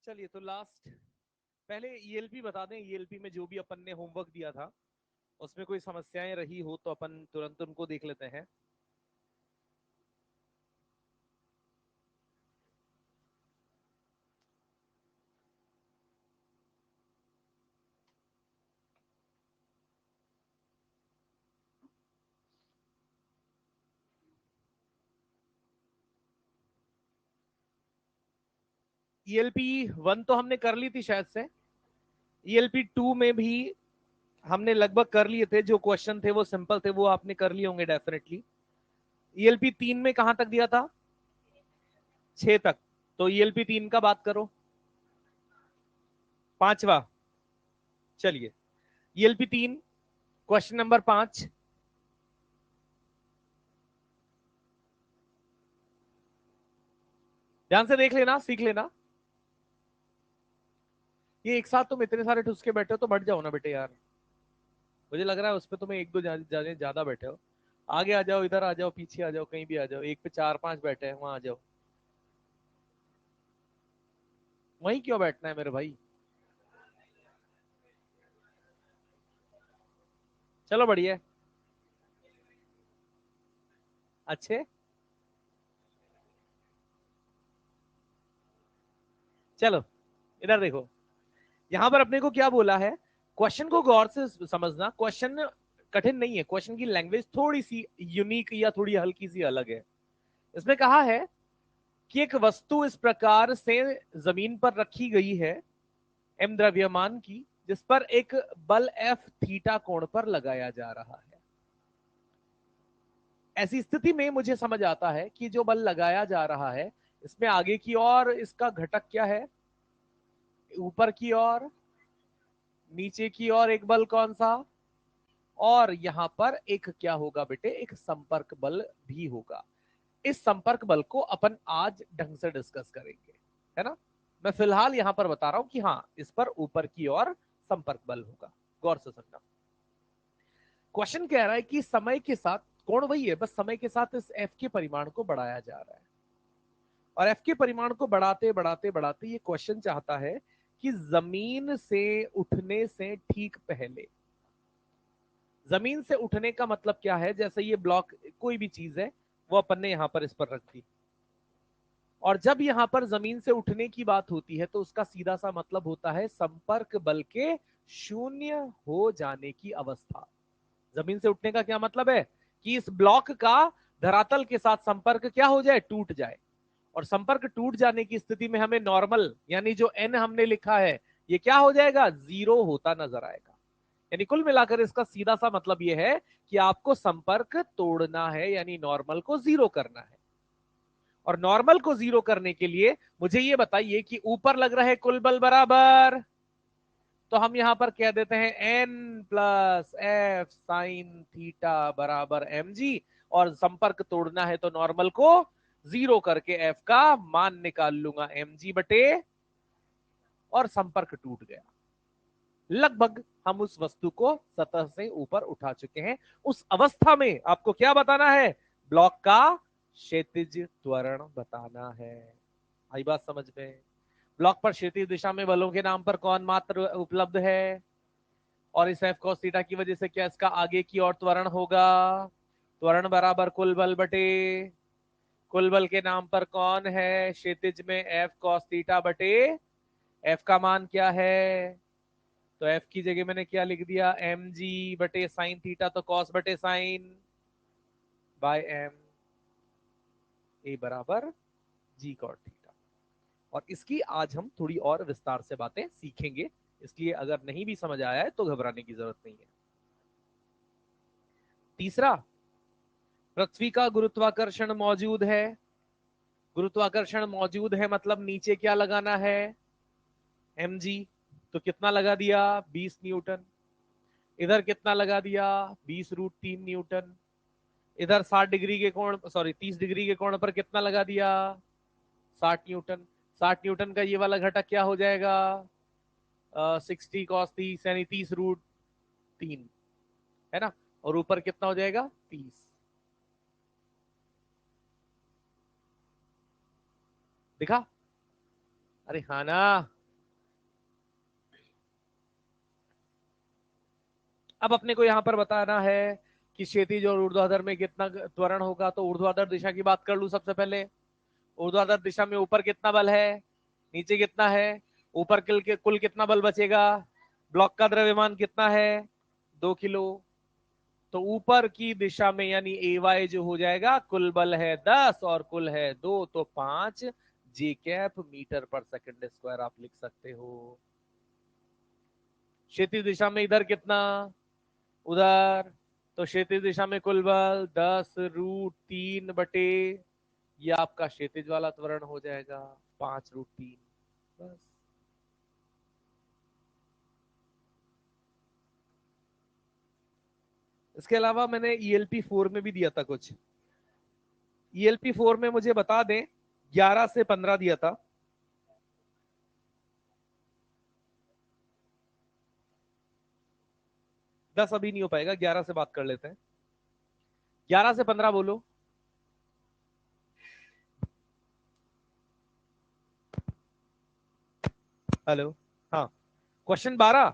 चलिए तो लास्ट पहले ईएलपी बता दें। ईएलपी में जो भी अपन ने होमवर्क दिया था उसमें कोई समस्याएं रही हो तो अपन तुरंत उनको देख लेते हैं। ईएलपी 1 तो हमने कर ली थी शायद से। ईएलपी 2 में भी हमने लगभग कर लिए थे। जो क्वेश्चन थे वो सिंपल थे, वो आपने कर लिए होंगे डेफिनेटली। ईएलपी 3 में कहां तक दिया था? 6 तक। तो ईएलपी 3 का बात करो, पांचवा। चलिए ईएलपी 3 क्वेश्चन नंबर 5। ध्यान से देख लेना, सीख लेना। ये एक साथ तुम इतने सारे ठुस के बैठे हो तो बैठ जाओ ना बेटे यार। मुझे लग रहा है उस पर तुम्हें एक दो ज्यादा बैठे हो। आगे आ जाओ, इधर आ जाओ, पीछे आ जाओ, कहीं भी आ जाओ। एक पे 4-5 बैठे हैं, वहां आ जाओ। वहीं क्यों बैठना है मेरे भाई? चलो बढ़िया है। अच्छे। चलो इधर देखो। यहां पर अपने को क्या बोला है? क्वेश्चन को गौर से समझना। क्वेश्चन कठिन नहीं है, क्वेश्चन की लैंग्वेज थोड़ी सी यूनिक या थोड़ी हल्की सी अलग है। इसमें कहा है कि एक वस्तु इस प्रकार से जमीन पर रखी गई है एम द्रव्यमान की, जिस पर एक बल एफ थीटा कोण पर लगाया जा रहा है। ऐसी स्थिति में मुझे समझ आता है कि जो बल लगाया जा रहा है इसमें आगे की ओर इसका घटक क्या है? ऊपर की ओर, नीचे की ओर एक बल कौन सा? और यहां पर एक क्या होगा बेटे? एक संपर्क बल भी होगा। इस संपर्क बल को अपन आज ढंग से डिस्कस करेंगे, है ना। मैं फिलहाल यहां पर बता रहा हूं कि हाँ, इस पर ऊपर की ओर संपर्क बल होगा। गौर से सुनना। क्वेश्चन कह रहा है कि समय के साथ, कोण वही है, बस समय के साथ इस एफ के परिमाण को बढ़ाया जा रहा है। और एफ के परिमाण को बढ़ाते बढ़ाते बढ़ाते ये क्वेश्चन चाहता है कि जमीन से उठने से ठीक पहले, जमीन से उठने का मतलब क्या है? जैसे ये ब्लॉक कोई भी चीज है, वो अपन ने यहां पर इस पर रख दी, और जब यहां पर जमीन से उठने की बात होती है तो उसका सीधा सा मतलब होता है संपर्क बल के शून्य हो जाने की अवस्था। जमीन से उठने का क्या मतलब है? कि इस ब्लॉक का धरातल के साथ संपर्क क्या हो जाए? टूट जाए। और संपर्क टूट जाने की स्थिति में हमें नॉर्मल, यानी जो एन हमने लिखा है, ये क्या हो जाएगा? 0 होता नजर आएगा। यानी कुल मिलाकर इसका सीधा सा मतलब यह है कि आपको संपर्क तोड़ना है, यानी नॉर्मल को 0 करना है। और नॉर्मल को 0 करने के लिए मुझे ये बताइए कि ऊपर लग रहे कुल बल बराबर, तो हम यहां पर कह देते हैं N plus F sine theta बराबर एम जी। और संपर्क तोड़ना है तो नॉर्मल को 0 करके एफ का मान निकाल लूंगा एम जी बटे, और संपर्क टूट गया। लगभग हम उस वस्तु को सतह से ऊपर उठा चुके हैं। उस अवस्था में आपको क्या बताना है? ब्लॉक का क्षैतिज त्वरण बताना है। आई बात समझ में? ब्लॉक पर क्षैतिज दिशा में बलों के नाम पर कौन मात्र उपलब्ध है? और इस एफ cos थीटा की वजह से क्या इसका आगे की ओर त्वरण होगा? त्वरण बराबर कुल बल बटे, कुल बल के नाम पर कौन है क्षैतिज में? एफ cos थीटा बटे, एफ का मान क्या है? तो एफ की जगह मैंने क्या लिख दिया? एम जी बटे साइन थीटा, तो कॉस बटे साइन बाय एम, ए बराबर जी कॉट थीटा। और इसकी आज हम थोड़ी और विस्तार से बातें सीखेंगे, इसलिए अगर नहीं भी समझ आया है तो घबराने की जरूरत नहीं है। तीसरा, पृथ्वी का गुरुत्वाकर्षण मौजूद है। गुरुत्वाकर्षण मौजूद है मतलब नीचे क्या लगाना है? M G. तो कितना लगा दिया? 20 न्यूटन। इधर कितना लगा दिया? 20√3 न्यूटन। इधर 60 डिग्री के कोण, सॉरी 30 डिग्री के कोण पर कितना लगा दिया? 60 न्यूटन। 60 न्यूटन का ये वाला घटक क्या हो जाएगा? 60 cos 30, यानी 30√3, है ना। और ऊपर कितना हो जाएगा? 30। दिखा? अरे हाँ ना। अब अपने को यहां पर बताना है कि क्षैतिज और ऊर्ध्वाधर में कितना त्वरण होगा। तो ऊर्ध्वाधर दिशा की बात कर लूं सबसे पहले। ऊर्ध्वाधर दिशा में ऊपर कितना बल है, नीचे कितना है, ऊपर कुल कितना बल बचेगा, ब्लॉक का द्रव्यमान कितना है, 2 किलो। तो ऊपर की दिशा में यानी ए वाई जो हो जाएगा, कुल बल है 10 और कुल है 2, तो 5 जी कैप मीटर पर सेकंड स्क्वायर आप लिख सकते हो। क्षैतिज दिशा में इधर कितना, उधर, तो क्षैतिज दिशा में कुल बल 10√3 बटे, ये आपका क्षैतिज वाला त्वरण हो जाएगा 5√3। बस। इसके अलावा मैंने ELP 4 में भी दिया था कुछ। ELP 4 में मुझे बता दें 11 से 15 दिया था। दस अभी नहीं हो पाएगा, 11 से बात कर लेते हैं। 11 से 15 बोलो। हेलो, हाँ। क्वेश्चन 12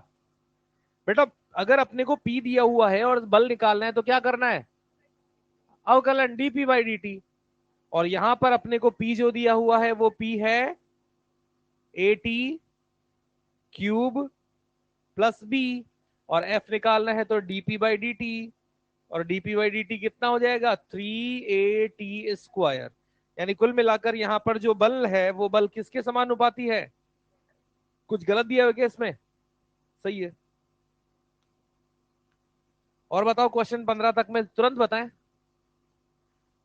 बेटा, अगर अपने को P दिया हुआ है और बल निकालना है तो क्या करना है, अवकलन dP/dt। और यहां पर अपने को P जो दिया हुआ है वो P है AT क्यूब प्लस B, और F निकालना है तो dP/dt, और dP/dt कितना हो जाएगा 3AT स्क्वायर। यानी कुल मिलाकर यहां पर जो बल है वो बल किसके समानुपाती है, कुछ गलत दिया हुआ क्या इसमें, सही है। और बताओ क्वेश्चन 15 तक में तुरंत बताएं।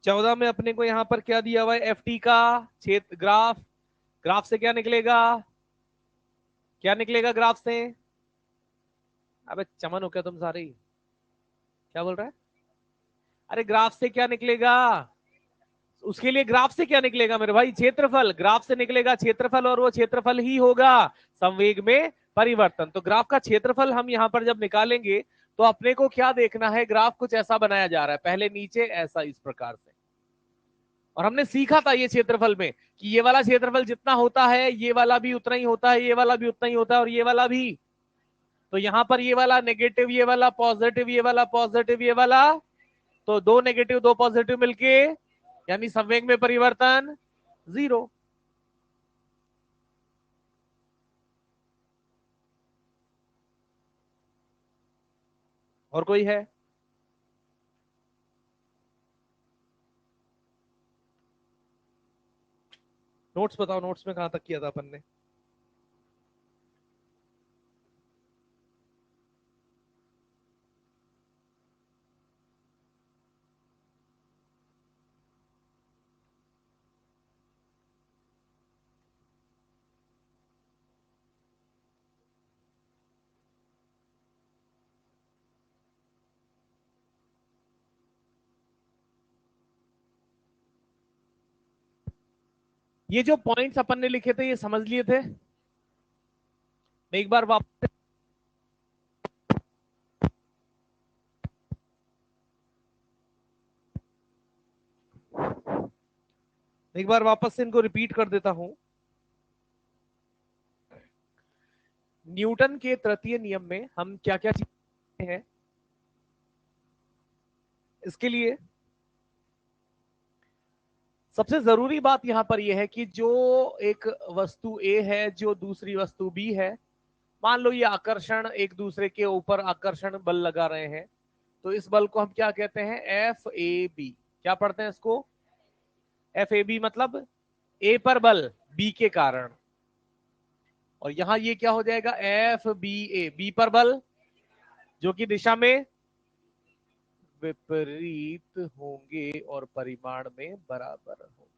14 में अपने को यहां पर क्या दिया हुआ है, FT का क्षेत्र ग्राफ, ग्राफ से क्या निकलेगा, क्या निकलेगा ग्राफ से, अबे चमन हो क्या तुम सारे, क्या बोल रहा है, अरे ग्राफ से क्या निकलेगा, उसके लिए ग्राफ से क्या निकलेगा मेरे भाई, क्षेत्रफल, ग्राफ से निकलेगा क्षेत्रफल, और वो क्षेत्रफल ही होगा संवेग में परिवर्तन। तो ग्राफ का क्षेत्रफल हम यहां पर जब निकालेंगे तो अपने को क्या देखना है, ग्राफ कुछ ऐसा बनाया जा रहा है, पहले नीचे ऐसा इस प्रकार से। और हमने सीखा था ये क्षेत्रफल में कि ये वाला क्षेत्रफल जितना होता है ये वाला भी उतना ही होता है, ये वाला भी उतना ही होता है, और ये वाला भी। तो यहां पर ये वाला नेगेटिव, ये वाला पॉजिटिव, ये वाला पॉजिटिव, ये वाला, तो 2 नेगेटिव 2 पॉजिटिव मिलके यानी संवेग में परिवर्तन 0। और कोई है, नोट्स बताओ, नोट्स में कहां तक किया था अपन ने। ये जो पॉइंट्स अपन ने लिखे थे ये समझ लिए थे, मैं एक बार वापस, एक बार वापस से इनको रिपीट कर देता हूं। न्यूटन के तृतीय नियम में हम क्या क्या चीजें हैं, इसके लिए सबसे जरूरी बात यहां पर यह है कि जो एक वस्तु ए है जो दूसरी वस्तु बी है, मान लो ये आकर्षण, एक दूसरे के ऊपर आकर्षण बल लगा रहे हैं, तो इस बल को हम क्या कहते हैं, FAB। क्या पढ़ते हैं इसको, FAB मतलब ए पर बल बी के कारण, और यहां ये क्या हो जाएगा FBA, बी पर बल जो कि दिशा में विपरीत होंगे और परिमाण में बराबर होंगे।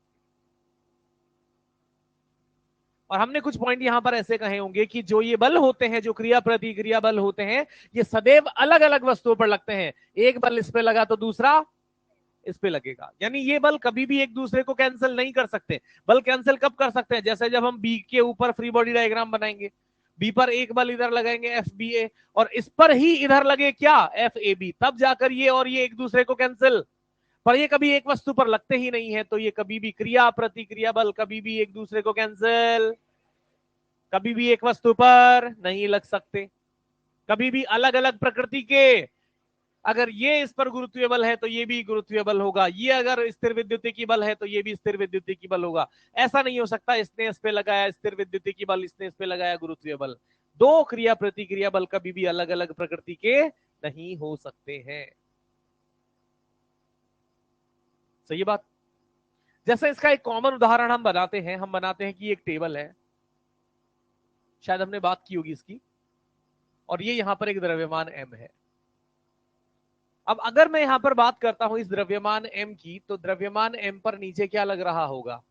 और हमने कुछ पॉइंट यहां पर ऐसे कहे होंगे कि जो ये बल होते हैं, जो क्रिया प्रतिक्रिया बल होते हैं, ये सदैव अलग अलग वस्तुओं पर लगते हैं। एक बल इस पे लगा तो दूसरा इस पे लगेगा, यानी ये बल कभी भी एक दूसरे को कैंसिल नहीं कर सकते। बल कैंसिल कब कर सकते हैं, जैसे जब हम बी के ऊपर फ्री बॉडी डायग्राम बनाएंगे, बी पर एक बल इधर लगाएंगे FBA, और इस पर ही इधर लगे क्या FAB, तब जाकर ये और ये एक दूसरे को कैंसिल, पर ये कभी एक वस्तु पर लगते ही नहीं है, तो ये कभी भी क्रिया प्रतिक्रिया बल कभी भी एक दूसरे को कैंसिल, कभी भी एक वस्तु पर नहीं लग सकते। कभी भी अलग अलग प्रकृति के, अगर ये इस पर गुरुत्वीय बल है तो ये भी गुरुत्वीय बल होगा, ये अगर स्थिर विद्युतीय बल है तो ये भी स्थिर विद्युतीय बल होगा। ऐसा नहीं हो सकता इसने इस पे लगाया स्थिर विद्युतीय बल, इसने इस पे लगाया गुरुत्वीय बल। दो क्रिया प्रतिक्रिया बल कभी भी अलग अलग प्रकृति के नहीं हो सकते हैं। सही बात। जैसे इसका एक कॉमन उदाहरण हम बनाते हैं, हम बनाते हैं कि एक टेबल है, शायद हमने बात की होगी इसकी, और ये यहां पर एक द्रव्यमान m है। अब अगर मैं यहां पर बात करता हूं इस द्रव्यमान m की, तो द्रव्यमान m पर नीचे क्या लग रहा होगा,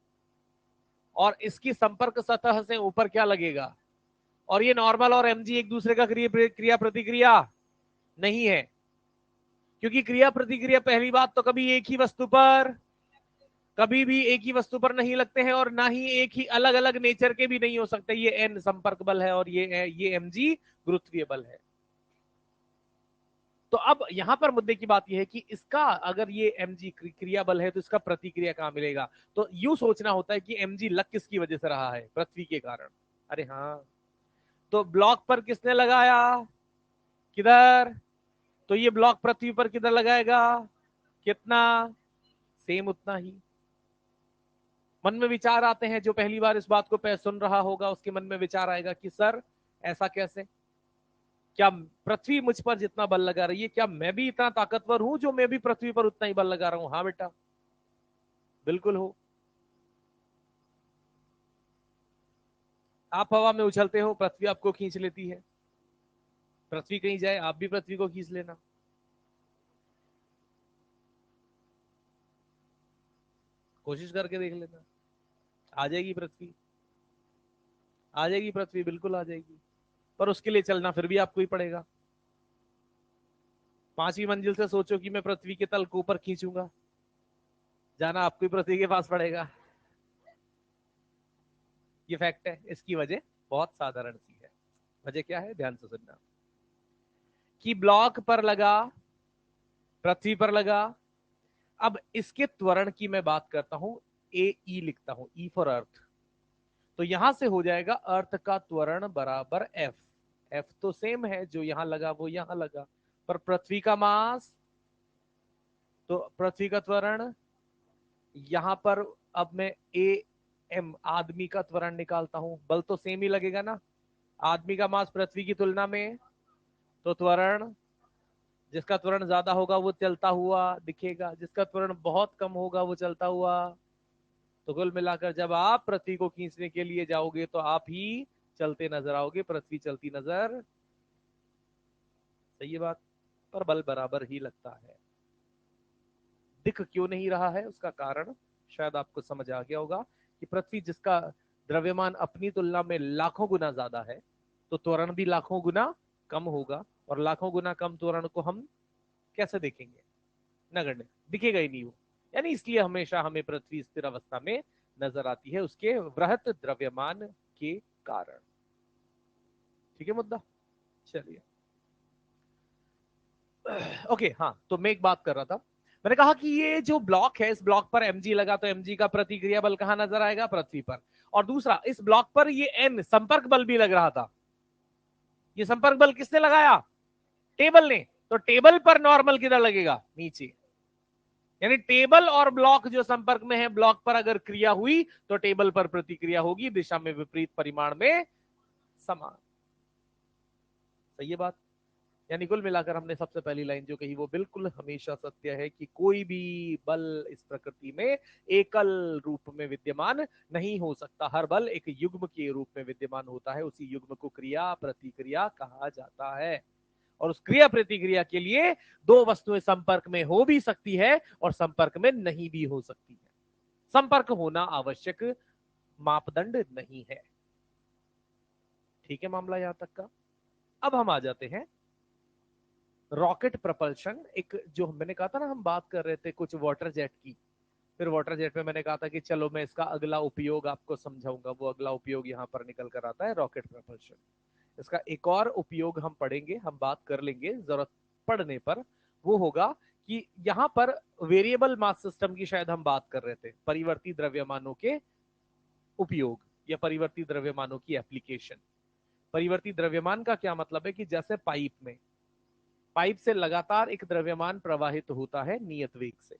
और इसकी संपर्क सतह से ऊपर क्या लगेगा, और ये नॉर्मल और mg एक दूसरे का क्रिया प्रतिक्रिया नहीं है, क्योंकि क्रिया प्रतिक्रिया पहली बात तो कभी एक ही वस्तु पर, कभी भी एक ही वस्तु पर नहीं लगते हैं, और ना ही एक ही अलग अलग नेचर के भी नहीं हो सकते। ये n संपर्क बल है और ये mg गुरुत्वीय बल है। तो अब यहां पर मुद्दे की बात यह है कि इसका अगर ये mg क्रिया बल है तो इसका प्रतिक्रिया कहां मिलेगा। तो यूं सोचना होता है कि mg लग किसकी वजह से रहा है, पृथ्वी के कारण। अरे हाँ, तो ब्लॉक पर किसने लगाया, किधर, तो ये ब्लॉक पृथ्वी पर किधर लगाएगा, कितना, सेम उतना ही। मन में विचार आते हैं, जो पहली बार इस बात को सुन रहा होगा उसके मन में विचार आएगा कि सर ऐसा कैसे, क्या पृथ्वी मुझ पर जितना बल लगा रही है, क्या मैं भी इतना ताकतवर हूं जो मैं भी पृथ्वी पर उतना ही बल लगा रहा हूं। हाँ बेटा, बिल्कुल हो। आप हवा में उछलते हो, पृथ्वी आपको खींच लेती है। पृथ्वी कहीं जाए, आप भी पृथ्वी को खींच लेना। कोशिश करके देख लेना, आ जाएगी पृथ्वी, आ जाएगी पृथ्वी, बिल्कुल आ जाएगी। पर उसके लिए चलना फिर भी आपको ही पड़ेगा। 5वीं मंजिल से सोचो कि मैं पृथ्वी के तल को ऊपर खींचूंगा, जाना आपको ही पृथ्वी के पास पड़ेगा। ये फैक्ट है। इसकी वजह बहुत साधारण सी है। वजह क्या है, ध्यान से सुनना। कि ब्लॉक पर लगा, पृथ्वी पर लगा। अब इसके त्वरण की मैं बात करता हूं, ए ई लिखता हूं, ई फॉर अर्थ। तो यहां से हो जाएगा अर्थ का त्वरण बराबर एफ। एफ तो सेम है, जो यहां लगा वो यहां लगा, पर पृथ्वी का मास, तो पृथ्वी का त्वरण यहां पर। अब मैं ए एम आदमी का त्वरण निकालता हूं, बल तो सेम ही लगेगा ना, आदमी का मास पृथ्वी की तुलना में, तो त्वरण, जिसका त्वरण ज्यादा होगा वो चलता हुआ दिखेगा, जिसका त्वरण बहुत कम होगा वो चलता हुआ। तो कुल मिलाकर जब आप पृथ्वी को खींचने के लिए जाओगे तो आप ही चलते नजर आओगे, पृथ्वी चलती नजर। सही बात। पर बल बराबर ही लगता है। दिख क्यों नहीं रहा है, उसका कारण शायद आपको समझ आ गया होगा कि पृथ्वी जिसका द्रव्यमान अपनी तुलना में लाखों गुना ज्यादा है, तो त्वरण भी लाखों गुना कम होगा, और लाखों गुना कम त्वरण को हम कैसे देखेंगे, नगण्य, दिखेगा ही नहीं वो। यानी इसलिए हमेशा हमें पृथ्वी स्थिर अवस्था में नजर आती है, उसके वृहत द्रव्यमान के कारण। ठीक है मुद्दा। चलिए ओके, हाँ, तो मैं एक बात कर रहा था, मैंने कहा कि ये जो ब्लॉक है, इस ब्लॉक पर mg लगा, तो mg का प्रतिक्रिया बल कहां नजर आएगा, पृथ्वी पर। और दूसरा, इस ब्लॉक पर ये n संपर्क बल भी लग रहा था। ये संपर्क बल किसने लगाया, टेबल ने। तो टेबल पर नॉर्मल किधर लगेगा, नीचे। यानी टेबल और ब्लॉक जो संपर्क में है, ब्लॉक पर अगर क्रिया हुई तो टेबल पर प्रतिक्रिया होगी, दिशा में विपरीत, परिमाण में समान। सही है बात। यानी कुल मिलाकर हमने सबसे पहली लाइन जो कही वो बिल्कुल हमेशा सत्य है कि कोई भी बल इस प्रकृति में एकल रूप में विद्यमान नहीं हो सकता। हर बल एक युग्म के रूप में विद्यमान होता है, उसी युग्म को क्रिया प्रतिक्रिया कहा जाता है। और उस क्रिया प्रतिक्रिया के लिए दो वस्तुएं संपर्क में हो भी सकती है और संपर्क में नहीं भी हो सकती है। संपर्क होना आवश्यक मापदंड नहीं है। ठीक है मामला यहां तक का। अब हम आ जाते हैं रॉकेट प्रपल्शन। एक जो मैंने कहा था ना, हम बात कर रहे थे कुछ वाटर जेट की, फिर वाटर जेट में मैंने कहा था कि चलो मैं इसका अगला उपयोग आपको समझाऊंगा। वो अगला उपयोग यहां पर निकल कर आता है रॉकेट प्रपल्शन। इसका एक और उपयोग हम पढ़ेंगे, हम बात कर लेंगे जरूरत पड़ने पर। वो होगा कि यहां पर वेरिएबल मास सिस्टम की शायद हम बात कर रहे थे, परिवर्ती द्रव्यमानों के उपयोग या परिवर्ती द्रव्यमानों की एप्लीकेशन। परिवर्ती द्रव्यमान का क्या मतलब है कि जैसे पाइप से लगातार एक द्रव्यमान प्रवाहित होता है नियत वेग से,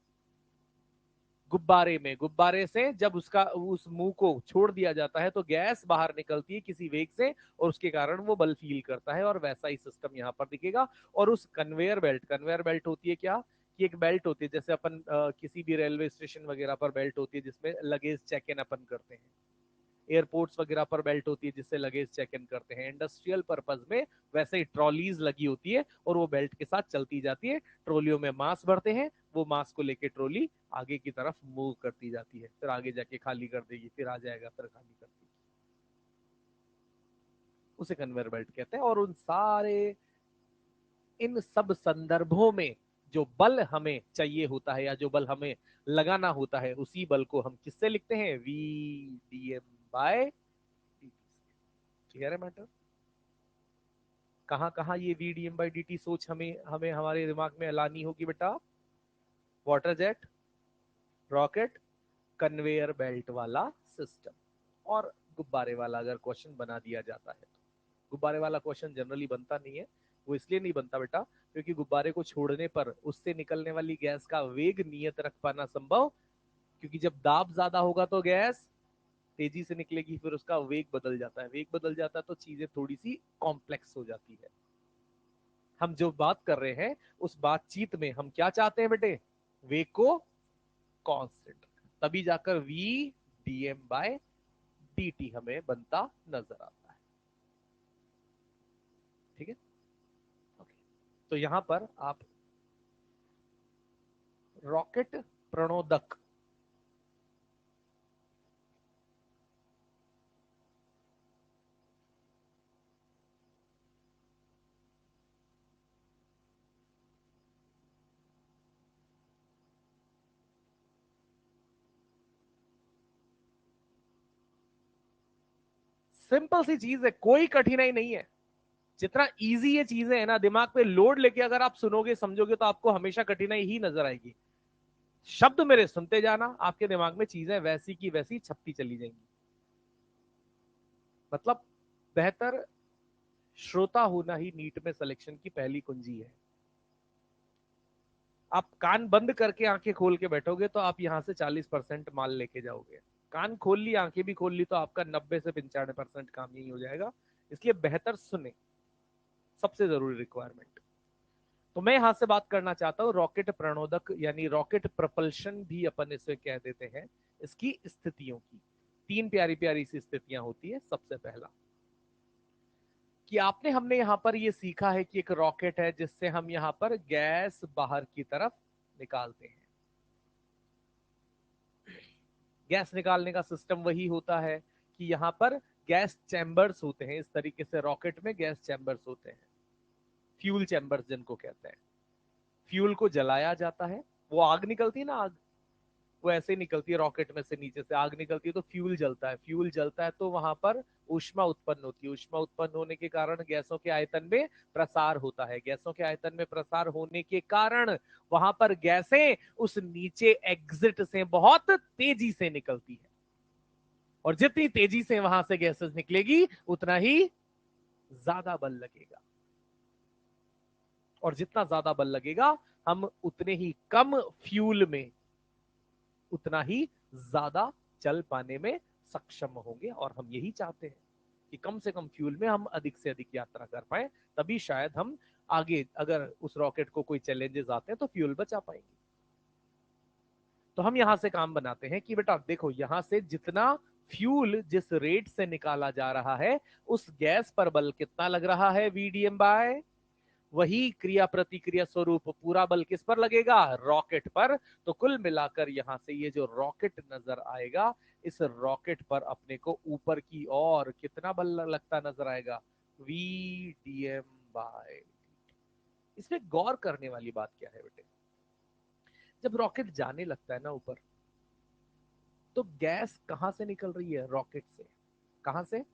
गुब्बारे से जब उसका उस मुंह को छोड़ दिया जाता है तो गैस बाहर निकलती है किसी वेग से और उसके कारण वो बल फील करता है, और वैसा ही सिस्टम यहाँ पर दिखेगा। और उस कन्वेयर बेल्ट होती है क्या, कि एक बेल्ट होती है जैसे अपन किसी भी रेलवे स्टेशन वगैरह पर बेल्ट होती है जिसमें लगेज चेक इन अपन करते हैं, एयरपोर्ट्स वगैरह पर बेल्ट होती है जिससे लगेज चेक इन करते हैं, इंडस्ट्रियल पर्पज में वैसे ही ट्रॉलीज लगी होती है और वो बेल्ट के साथ चलती जाती है, ट्रॉलियों में मांस भरते हैं, वो मांस को लेके ट्रॉली आगे की तरफ मूव करती जाती है, फिर आगे जाके खाली कर देगी, फिर आ जाएगा, फिर खाली कर देगी, उसे कन्वेयर बेल्ट कहते हैं। और उन सारे इन सब संदर्भों में जो बल हमें चाहिए होता है या जो बल हमें लगाना होता है उसी बल को हम किससे लिखते हैं, V D M by, clear है मैटर। कहां कहां ये V D M by D T सोच हमें हमें हमारे दिमाग में लानी होगी बेटा, water jet, rocket, conveyor belt वाला सिस्टम, और गुब्बारे वाला अगर क्वेश्चन बना दिया जाता है तो। गुब्बारे वाला क्वेश्चन जनरली बनता नहीं है, वो इसलिए नहीं बनता बेटा क्योंकि गुब्बारे को छोड़ने पर उससे निकलने वाली गैस का वेग नियत रख पाना संभव, क्योंकि जब दाब ज्यादा होगा तो गैस तेजी से निकलेगी, फिर उसका वेग बदल जाता है, वेग बदल जाता है तो चीजें थोड़ी सी कॉम्प्लेक्स हो जाती है। हम जो बात कर रहे हैं उस बातचीत में हम क्या चाहते हैं बेटे, वेग को कांस्टेंट, तभी जाकर V D M by D T हमें बनता नजर आता है, ठीक है। ओके, तो यहां पर आप रॉकेट प्रणोदक, सिंपल सी चीज है, कोई कठिनाई नहीं है, जितना इजी ये चीजें है ना, दिमाग पे लोड लेके अगर आप सुनोगे समझोगे तो आपको हमेशा कठिनाई ही नजर आएगी। शब्द मेरे सुनते जाना, आपके दिमाग में चीजें वैसी की वैसी छपती चली जाएंगी। मतलब बेहतर श्रोता होना ही नीट में सिलेक्शन की पहली कुंजी है। आप कान बंद करके आंखें खोल के बैठोगे तो आप यहां से 40% माल लेके जाओगे, कान खोल ली आंखें भी खोल ली तो आपका 90 से 95% काम यही हो जाएगा। इसलिए बेहतर सुने, सबसे जरूरी रिक्वायरमेंट। तो मैं यहां से बात करना चाहता हूं रॉकेट प्रणोदक यानी रॉकेट प्रपल्शन भी अपन इसे कह देते हैं, इसकी स्थितियों की। तीन प्यारी प्यारी सी स्थितियां होती है। सबसे पहला कि आपने हमने यहां पर ये सीखा है कि एक रॉकेट है जिससे हम यहां पर गैस बाहर की तरफ निकालते हैं। गैस निकालने का सिस्टम वही होता है कि यहां पर गैस चैम्बर्स होते हैं, इस तरीके से रॉकेट में गैस चैम्बर्स होते हैं, फ्यूल चैम्बर्स जिनको कहते हैं। फ्यूल को जलाया जाता है, वो आग निकलती है ना, आग वो ऐसे निकलती है रॉकेट में से, नीचे से आग निकलती है तो फ्यूल जलता है, फ्यूल जलता है तो वहां पर ऊष्मा उत्पन्न होती है, ऊष्मा उत्पन्न होने के कारण गैसों के आयतन में प्रसार होता है, गैसों के आयतन में प्रसार होने के कारण वहां पर गैसें उस नीचे एग्जिट से बहुत तेजी से निकलती है, और जितनी तेजी से वहां से गैसेस निकलेगी उतना ही ज्यादा बल लगेगा, और जितना ज्यादा बल लगेगा हम उतने ही कम फ्यूल में उतना ही ज्यादा चल पाने में सक्षम होंगे, और हम यही चाहते हैं कि कम से कम फ्यूल में हम अधिक से अधिक यात्रा कर पाए, तभी शायद हम आगे अगर उस रॉकेट को कोई चैलेंजेस आते हैं तो फ्यूल बचा पाएंगे। तो हम यहां से काम बनाते हैं कि बेटा देखो यहां से जितना फ्यूल जिस रेट से निकाला जा रहा है उस गैस पर बल कितना लग रहा है, वीडीएम बाय वही क्रिया प्रतिक्रिया स्वरूप पूरा बल किस पर लगेगा, रॉकेट पर। तो कुल मिलाकर यहां से ये जो रॉकेट नजर आएगा, इस रॉकेट पर अपने को ऊपर की ओर कितना बल लगता नजर आएगा, वी डी एम बाय। इसमें गौर करने वाली बात क्या है बेटे, जब रॉकेट जाने लगता है ना ऊपर, तो गैस कहां से निकल रही है, रॉकेट से। कहां से,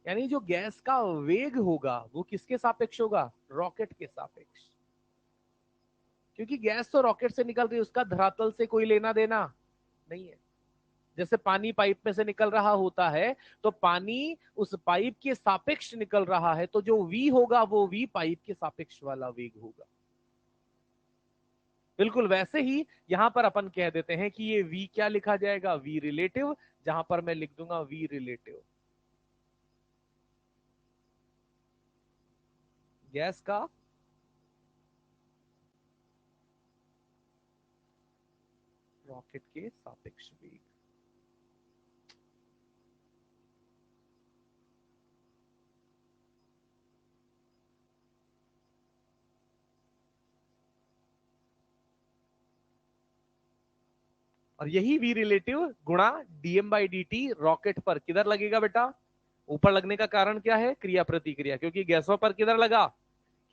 यानी जो गैस का वेग होगा वो किसके सापेक्ष होगा, रॉकेट के सापेक्ष। क्योंकि गैस तो रॉकेट से निकल रही है, उसका धरातल से कोई लेना देना नहीं है। जैसे पानी पाइप में से निकल रहा होता है तो पानी उस पाइप के सापेक्ष निकल रहा है, तो जो v होगा वो v पाइप के सापेक्ष वाला वेग होगा। बिल्कुल वैसे ही यहां पर अपन कह देते हैं कि ये v क्या लिखा जाएगा, v रिलेटिव, जहां पर मैं लिख दूंगा v रिलेटिव गैस का रॉकेट के सापेक्ष वेग। और यही v रिलेटिव गुणा dm बाई dt रॉकेट पर किधर लगेगा बेटा, ऊपर लगने का कारण क्या है, क्रिया प्रतिक्रिया, क्योंकि गैसों पर किधर लगा,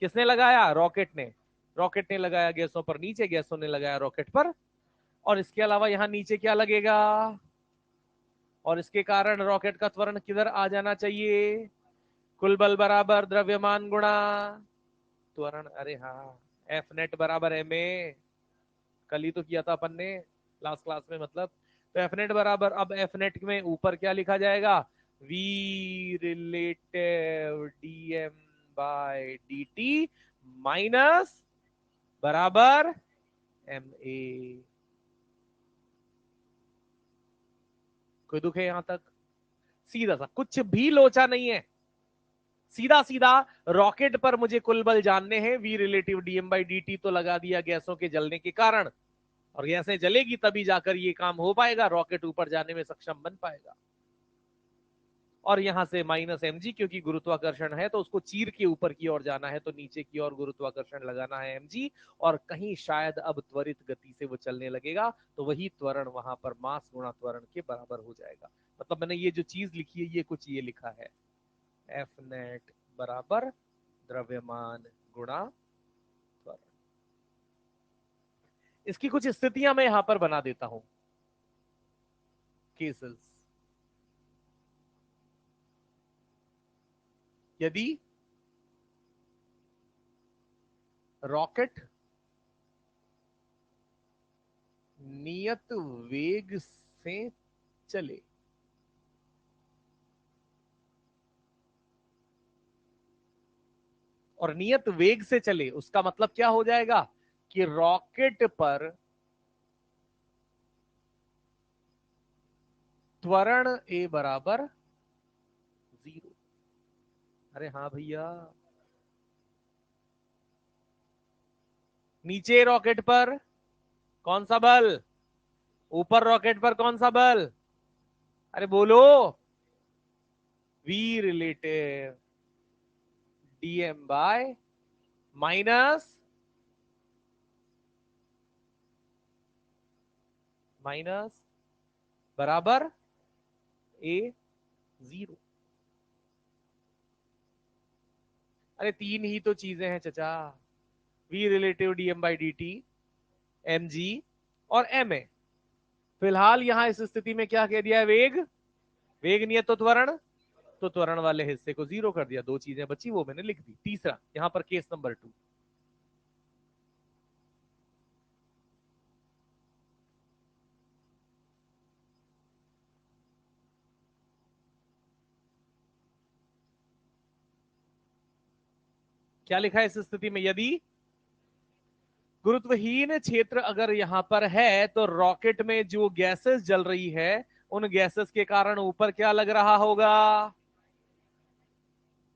किसने लगाया, रॉकेट ने, रॉकेट ने लगाया गैसों पर नीचे, गैसों ने लगाया रॉकेट पर। और इसके अलावा यहां नीचे क्या लगेगा, और इसके कारण रॉकेट का त्वरण किधर आ जाना चाहिए, कुल बल बराबर द्रव्यमान गुणा त्वरण। अरे हाँ, एफ नेट बराबर एम ए, कल ही तो किया था अपन ने लास्ट क्लास में, मतलब तो एफ नेट बराबर, अब एफ नेट में ऊपर क्या लिखा जाएगा, V relative D M by D T minus बराबर एम ए। कोई दुख है यहां तक, सीधा सा, कुछ भी लोचा नहीं है, सीधा सीधा रॉकेट पर मुझे कुल बल जानने हैं, V relative D M by D T तो लगा दिया गैसों के जलने के कारण, और गैसें जलेगी तभी जाकर ये काम हो पाएगा, रॉकेट ऊपर जाने में सक्षम बन पाएगा। और यहां से माइनस एम जी, क्योंकि गुरुत्वाकर्षण है तो उसको चीर के ऊपर की ओर जाना है, तो नीचे की ओर गुरुत्वाकर्षण लगाना है एम जी, और कहीं शायद अब त्वरित गति से वो चलने लगेगा, तो वही त्वरण वहां पर मास गुणा त्वरण के बराबर हो जाएगा। मतलब मैंने ये जो चीज लिखी है ये कुछ ये लिखा है, एफ नेट बराबर द्रव्यमान गुणा त्वरण। इसकी कुछ स्थितियां मैं यहां पर बना देता हूं, केसेस। यदि रॉकेट नियत वेग से चले, और नियत वेग से चले उसका मतलब क्या हो जाएगा कि रॉकेट पर त्वरण ए बराबर 0। अरे हाँ भैया, नीचे रॉकेट पर कौन सा बल, ऊपर रॉकेट पर कौन सा बल, अरे बोलो, V relative D M by minus minus बराबर ए 0। अरे तीन ही तो चीजें हैं चचा, V relative D M by D T, M G और एम ए। फिलहाल यहां इस स्थिति में क्या कह दिया है, वेग, वेग नियत तो त्वरण, तो त्वरण वाले हिस्से को 0 कर दिया, दो चीजें बची वो मैंने लिख दी। तीसरा यहां पर केस नंबर 2, क्या लिखा है इस स्थिति में, यदि गुरुत्वहीन क्षेत्र अगर यहां पर है तो रॉकेट में जो गैसेस जल रही है उन गैसेस के कारण ऊपर क्या लग रहा होगा,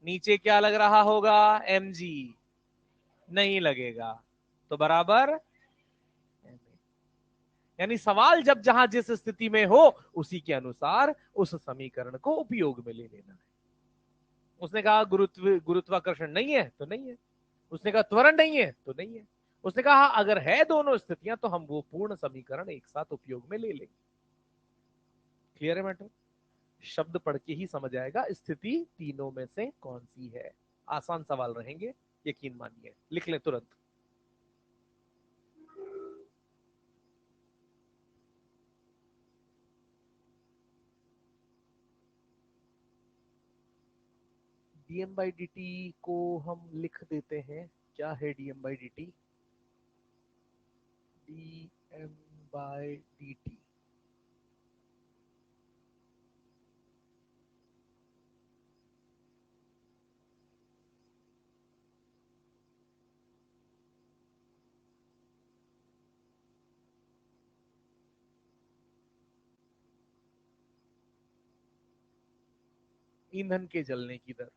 नीचे क्या लग रहा होगा, एम जी नहीं लगेगा, तो बराबर, यानी सवाल जब जहां जिस स्थिति में हो उसी के अनुसार उस समीकरण को उपयोग में ले लेना है। उसने कहा गुरुत्वाकर्षण नहीं है तो नहीं है, उसने कहा त्वरण नहीं है तो नहीं है, उसने कहा अगर है दोनों स्थितियां तो हम वो पूर्ण समीकरण एक साथ उपयोग में ले लेंगे। क्लियर है मैटर, शब्द पढ़ के ही समझ आएगा स्थिति तीनों में से कौन सी है। आसान सवाल रहेंगे, यकीन मानिए, लिख ले तुरंत। डीएम बाई डी टी को हम लिख देते हैं, क्या है D M by D T, D M by D T ईंधन के जलने की दर।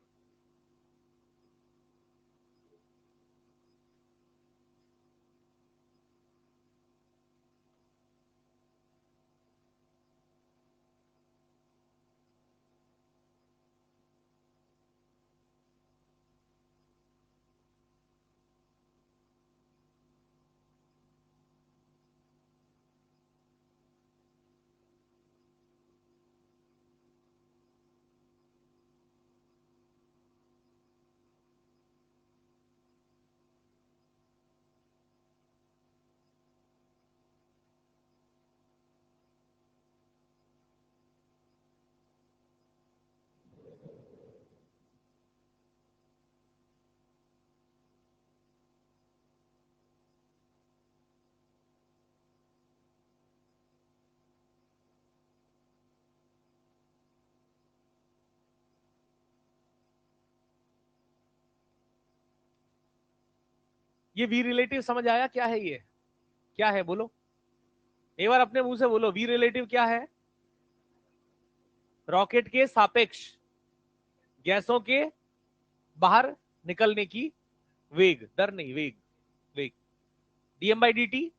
ये वी रिलेटिव समझ आया क्या है? ये क्या है बोलो एक बार अपने मुंह से बोलो, वी रिलेटिव क्या है? रॉकेट के सापेक्ष गैसों के बाहर निकलने की वेग, दर नहीं वेग, वेग। डीएम बाई डी टी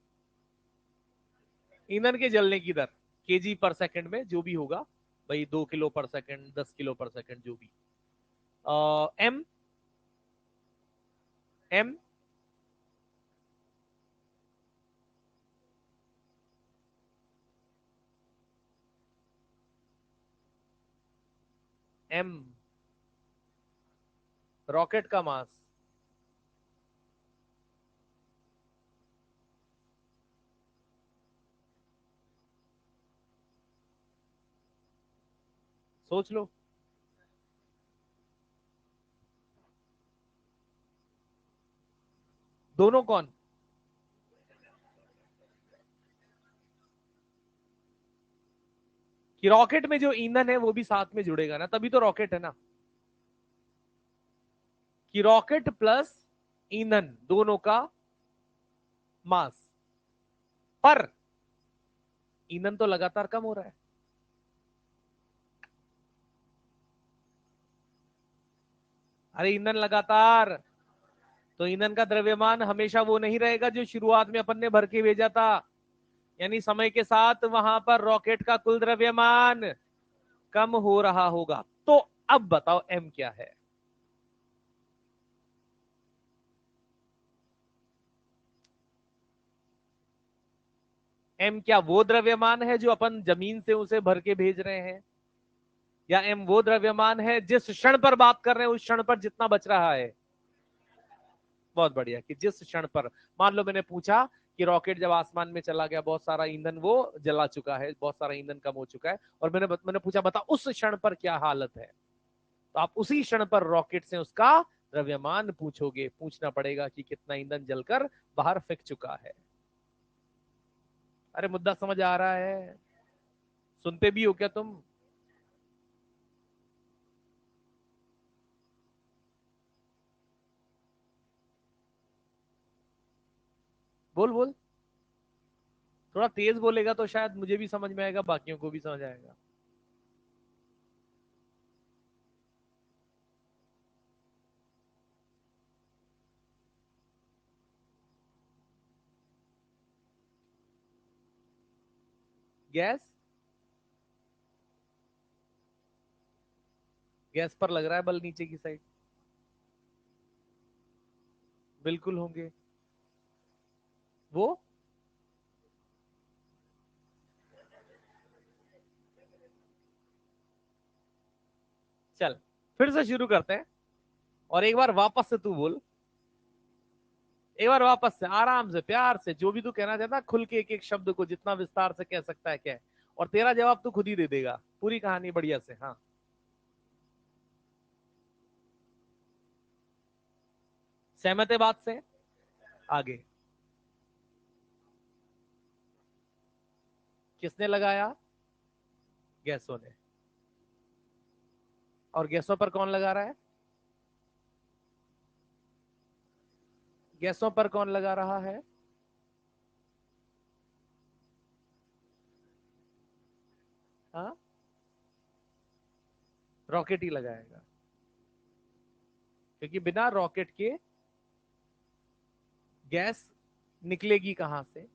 ईंधन के जलने की दर, केजी पर सेकंड में जो भी होगा भाई, 2 किलो पर सेकंड, 10 किलो पर सेकंड, जो भी। एम एम एम रॉकेट का मास। सोच लो। दोनों कौन? कि रॉकेट में जो ईंधन है वो भी साथ में जुड़ेगा ना, तभी तो रॉकेट है ना। कि रॉकेट प्लस ईंधन दोनों का मास, पर ईंधन तो लगातार कम हो रहा है। अरे ईंधन लगातार, तो ईंधन का द्रव्यमान हमेशा वो नहीं रहेगा जो शुरुआत में अपन ने भर के भेजा था। यानी समय के साथ वहां पर रॉकेट का कुल द्रव्यमान कम हो रहा होगा। तो अब बताओ एम क्या है? एम क्या वो द्रव्यमान है जो अपन जमीन से उसे भर के भेज रहे हैं, या एम वो द्रव्यमान है जिस क्षण पर बात कर रहे हैं उस क्षण पर जितना बच रहा है? बहुत बढ़िया, कि जिस क्षण पर, मान लो मैंने पूछा कि रॉकेट जब आसमान में चला गया, बहुत सारा ईंधन वो जला चुका है, बहुत सारा ईंधन कम हो चुका है, और मैंने पूछा बता उस क्षण पर क्या हालत है, तो आप उसी क्षण पर रॉकेट से उसका द्रव्यमान पूछोगे। पूछना पड़ेगा कि कितना ईंधन जलकर बाहर फेंक चुका है। अरे मुद्दा समझ आ रहा है? सुनते भी हो क्या तुम? बोल बोल, थोड़ा तेज बोलेगा तो शायद मुझे भी समझ में आएगा, बाकियों को भी समझ आएगा। गैस, गैस पर लग रहा है बल नीचे की साइड। बिल्कुल होंगे वो। चल फिर से शुरू करते हैं, और एक बार वापस से तू बोल। एक बार वापस से आराम से प्यार से जो भी तू कहना चाहता, खुल के एक एक शब्द को जितना विस्तार से कह सकता है कह, और तेरा जवाब तू खुद ही दे देगा, पूरी कहानी बढ़िया से। हाँ, सहमत है बात से? आगे। किसने लगाया? गैसों ने। और गैसों पर कौन लगा रहा है? गैसों पर कौन लगा रहा है? हाँ, रॉकेट ही लगाएगा, क्योंकि बिना रॉकेट के गैस निकलेगी कहां से,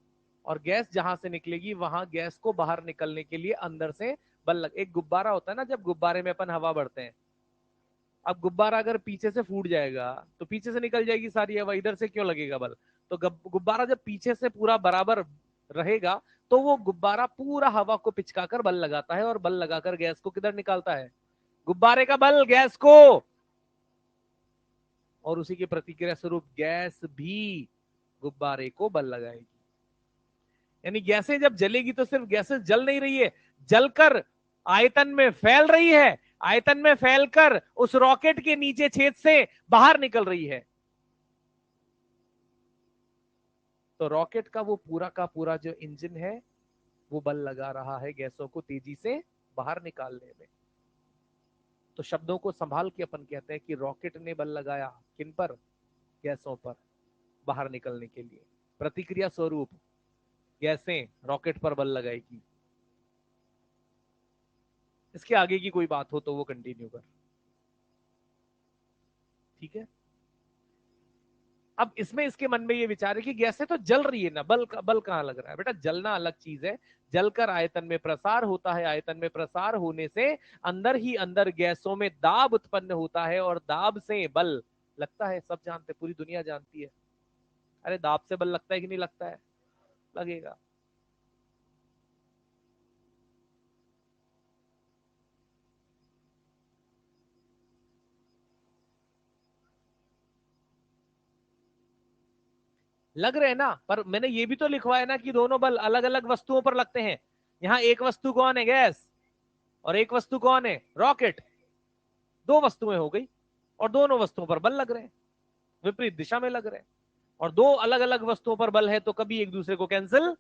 और गैस जहां से निकलेगी वहां गैस को बाहर निकलने के लिए अंदर से बल लग। एक गुब्बारा होता है ना, जब गुब्बारे में अपन हवा भरते हैं, अब गुब्बारा अगर पीछे से फूट जाएगा तो पीछे से निकल जाएगी सारी हवा, इधर से क्यों लगेगा बल? तो गुब्बारा जब पीछे से पूरा बराबर रहेगा तो वो गुब्बारा पूरा हवा को पिचकाकर बल लगाता है, और बल लगाकर गैस को किधर निकालता है? गुब्बारे का बल गैस को, और उसी की प्रतिक्रिया स्वरूप गैस भी गुब्बारे को बल लगाएगी। यानी गैसें जब जलेगी तो सिर्फ गैसें जल नहीं रही है, जलकर आयतन में फैल रही है, आयतन में फैलकर उस रॉकेट के नीचे छेद से बाहर निकल रही है। तो रॉकेट का वो पूरा का पूरा जो इंजन है वो बल लगा रहा है गैसों को तेजी से बाहर निकालने में। तो शब्दों को संभाल के अपन कहते हैं कि रॉकेट ने बल लगाया किन पर? गैसों पर बाहर निकलने के लिए। प्रतिक्रिया स्वरूप गैसें रॉकेट पर बल लगाएगी। इसके आगे की कोई बात हो तो वो कंटिन्यू कर, ठीक है। अब इसमें इसके मन में ये विचार है कि गैसें तो जल रही है ना, बल कहां लग रहा है? बेटा जलना अलग चीज है, जलकर आयतन में प्रसार होता है, आयतन में प्रसार होने से अंदर ही अंदर गैसों में दाब उत्पन्न होता है, और दाब से बल लगता है। सब जानते, पूरी दुनिया जानती है। अरे दाब से बल लगता है कि नहीं लगता है? लगेगा। लग रहे हैं ना, पर मैंने ये भी तो लिखवाया ना कि दोनों बल अलग अलग वस्तुओं पर लगते हैं। यहां एक वस्तु कौन है? गैस। और एक वस्तु कौन है? रॉकेट। दो वस्तुएं हो गई, और दोनों वस्तुओं पर बल लग रहे हैं, विपरीत दिशा में लग रहे हैं। और दो अलग अलग वस्तुओं पर बल है तो कभी एक दूसरे को कैंसिल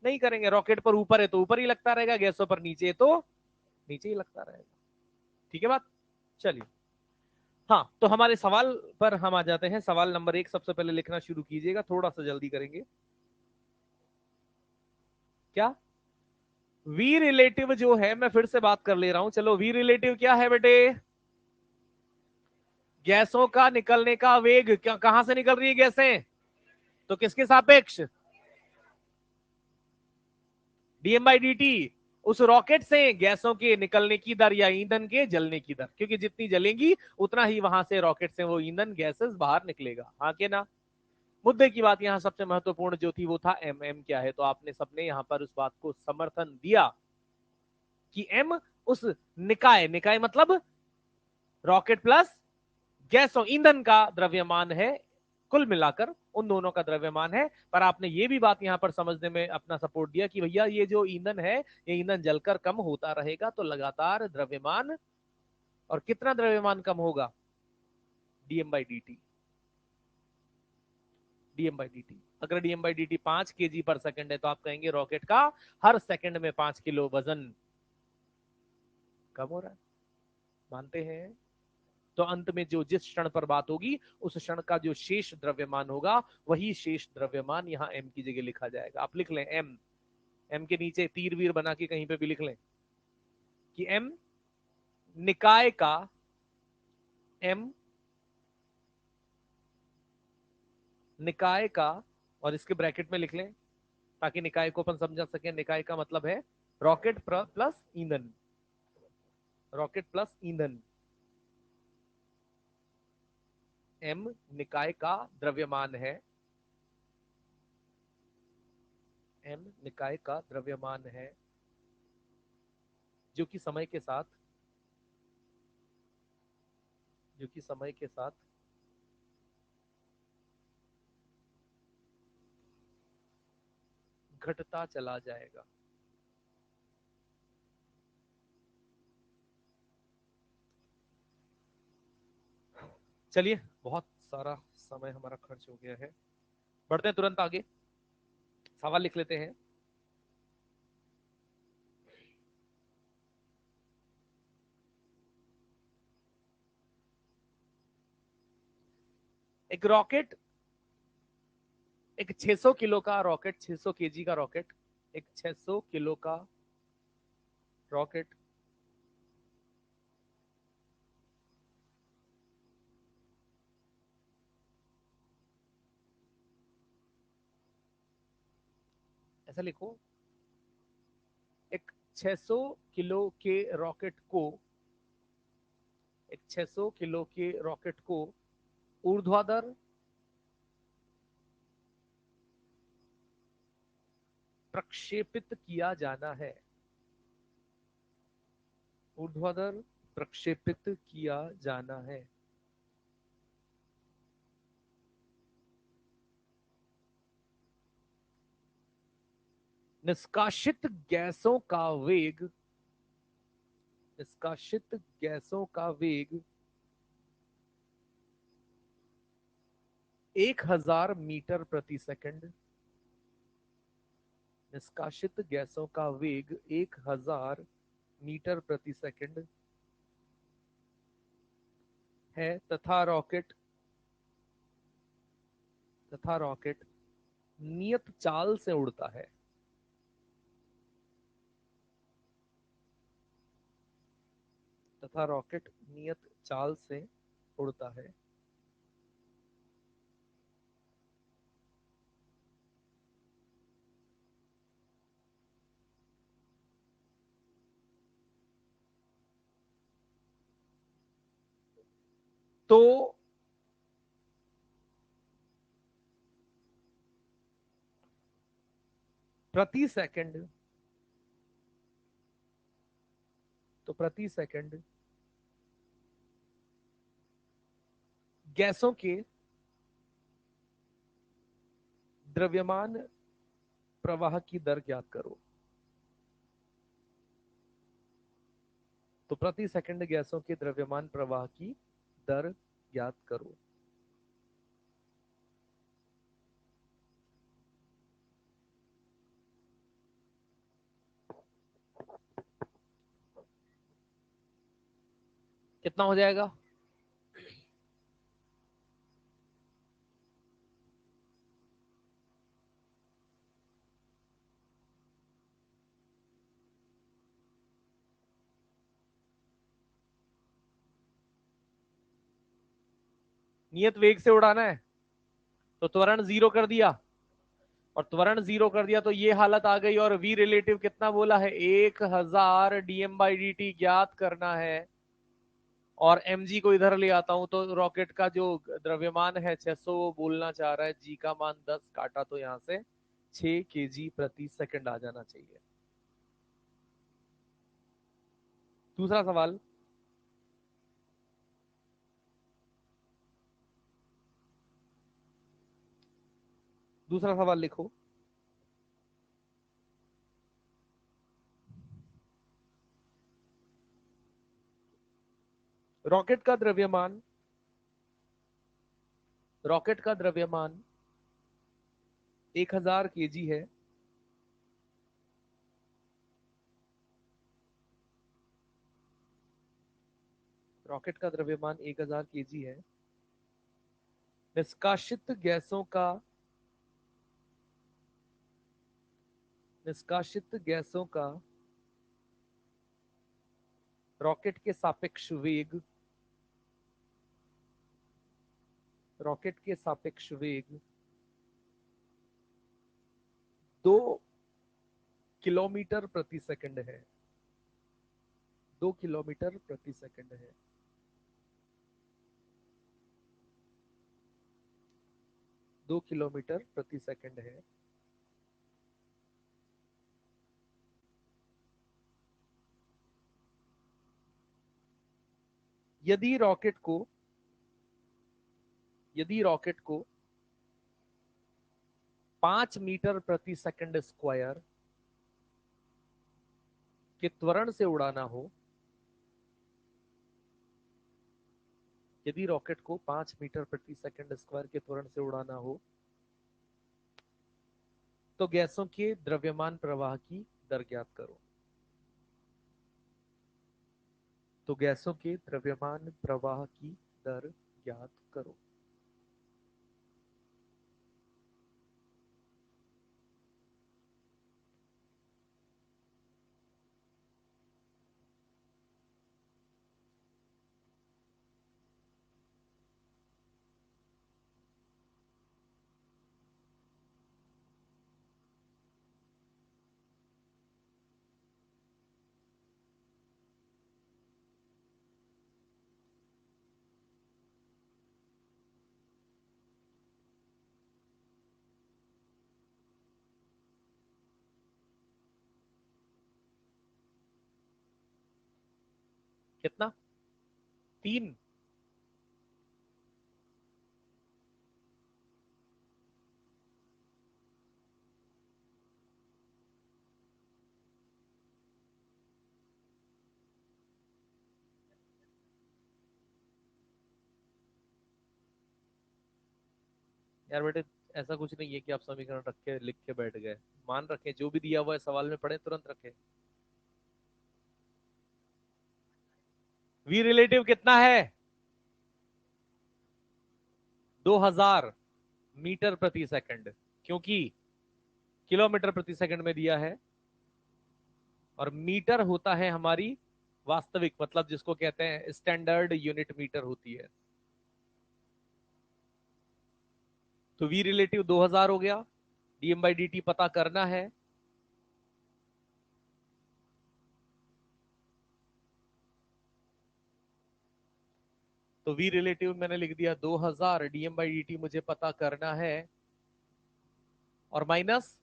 नहीं करेंगे। रॉकेट पर ऊपर है तो ऊपर ही लगता रहेगा, गैसों पर नीचे है तो नीचे ही लगता रहेगा। ठीक है बात? चलिए, हाँ, तो हमारे सवाल पर हम आ जाते हैं। सवाल नंबर 1 सबसे पहले लिखना शुरू कीजिएगा, थोड़ा सा जल्दी करेंगे। क्या? वी रिलेटिव जो है, मैं फिर से बात कर ले रहा हूं। चलो, वी रिलेटिव क्या है बेटे? गैसों का निकलने का वेग। क्या, कहां से निकल रही है गैसें? तो किसके सापेक्ष? DM by D T. उस रॉकेट से गैसों के निकलने की दर या ईंधन के जलने की दर, क्योंकि जितनी जलेंगी उतना ही वहां से रॉकेट से वो ईंधन गैसेस बाहर निकलेगा। हाँ के ना? मुद्दे की बात यहां सबसे महत्वपूर्ण जो थी वो था एम। एम क्या है? तो आपने सबने यहां पर उस बात को समर्थन दिया कि एम उस निकाय, निकाय मतलब रॉकेट प्लस गैसों, ईंधन का द्रव्यमान है, कुल मिलाकर उन दोनों का द्रव्यमान है। पर आपने ये भी बात यहां पर समझने में अपना सपोर्ट दिया कि भैया ये जो ईंधन है, ये ईंधन जलकर कम होता रहेगा, तो लगातार द्रव्यमान, और कितना द्रव्यमान कम होगा? D M by D T. D M by D T, अगर D M by D T 5 kg पर सेकंड है तो आप कहेंगे रॉकेट का हर सेकंड में 5 किलो वजन कम हो रहा है। मानते हैं? तो अंत में जो जिस क्षण पर बात होगी उस क्षण का जो शेष द्रव्यमान होगा वही शेष द्रव्यमान यहाँ एम की जगह लिखा जाएगा। आप लिख लें एम, एम के नीचे तीर वीर बना के कहीं पे भी लिख लें कि एम निकाय का, एम निकाय का, और इसके ब्रैकेट में लिख लें ताकि निकाय को अपन समझा सके। निकाय का मतलब है रॉकेट प्लस ईंधन, रॉकेट प्लस ईंधन। एम निकाय का द्रव्यमान है, एम निकाय का द्रव्यमान है, जो कि समय के साथ, जो कि समय के साथ घटता चला जाएगा। चलिए, बहुत सारा समय हमारा खर्च हो गया है, बढ़ते हैं तुरंत आगे, सवाल लिख लेते हैं। एक रॉकेट, एक 600 किलो का रॉकेट, 600 केजी का रॉकेट, एक 600 किलो का रॉकेट ऐसा लिखो, एक 600 किलो के रॉकेट को, एक 600 किलो के रॉकेट को ऊर्ध्वाधर प्रक्षेपित किया जाना है, ऊर्ध्वाधर प्रक्षेपित किया जाना है। निष्कासित गैसों का वेग, निष्कासित गैसों का वेग 1000 मीटर प्रति सेकंड, निष्कासित गैसों का वेग 1000 मीटर प्रति सेकंड है, तथा रॉकेट नियत चाल से उड़ता है, तथा रॉकेट नियत चाल से उड़ता है। तो प्रति सेकंड, तो प्रति सेकंड गैसों के द्रव्यमान प्रवाह की दर ज्ञात करो। तो प्रति सेकंड गैसों के द्रव्यमान प्रवाह की दर ज्ञात करो। कितना हो जाएगा? नियत वेग से उड़ाना है तो त्वरण 0 कर दिया, और त्वरण 0 कर दिया तो ये हालत आ गई। और v रिलेटिव कितना बोला है? 1000 dm/dt ज्ञात करना है। और mg को इधर ले आता हूं तो रॉकेट का जो द्रव्यमान है 600, वो बोलना चाह रहा है g का मान 10, काटा तो यहां से 6 kg प्रति सेकंड आ जाना चाहिए। दूसरा सवाल, दूसरा सवाल लिखो। रॉकेट का द्रव्यमान, रॉकेट का द्रव्यमान 1000 kg है, रॉकेट का द्रव्यमान 1000 kg है। निष्कासित गैसों का, निष्कासित गैसों का रॉकेट के सापेक्ष वेग, रॉकेट के सापेक्ष वेग 2 किलोमीटर प्रति सेकंड है, 2 किलोमीटर प्रति सेकंड है। 2 किलोमीटर प्रति सेकंड है। यदि रॉकेट को, यदि रॉकेट को 5 मीटर प्रति सेकंड स्क्वायर के त्वरण से उड़ाना हो, यदि रॉकेट को 5 मीटर प्रति सेकंड स्क्वायर के त्वरण से उड़ाना हो, तो गैसों के द्रव्यमान प्रवाह की दर ज्ञात करो। तो गैसों के द्रव्यमान प्रवाह की दर ज्ञात करो। कितना? 3। यार बेटे, ऐसा कुछ नहीं है कि आप समीकरण रख के लिख के बैठ गए। मान रखें, जो भी दिया हुआ है सवाल में पढ़े, तुरंत रखें। वी रिलेटिव कितना है? 2000 मीटर प्रति सेकंड, क्योंकि किलोमीटर प्रति सेकंड में दिया है, और मीटर होता है हमारी वास्तविक, मतलब जिसको कहते हैं स्टैंडर्ड यूनिट मीटर होती है। तो वी रिलेटिव 2000 हो गया। डीएम बाई डी टी पता करना है। तो वी रिलेटिव मैंने लिख दिया 2000, डीएम बाई डी टी मुझे पता करना है, और माइनस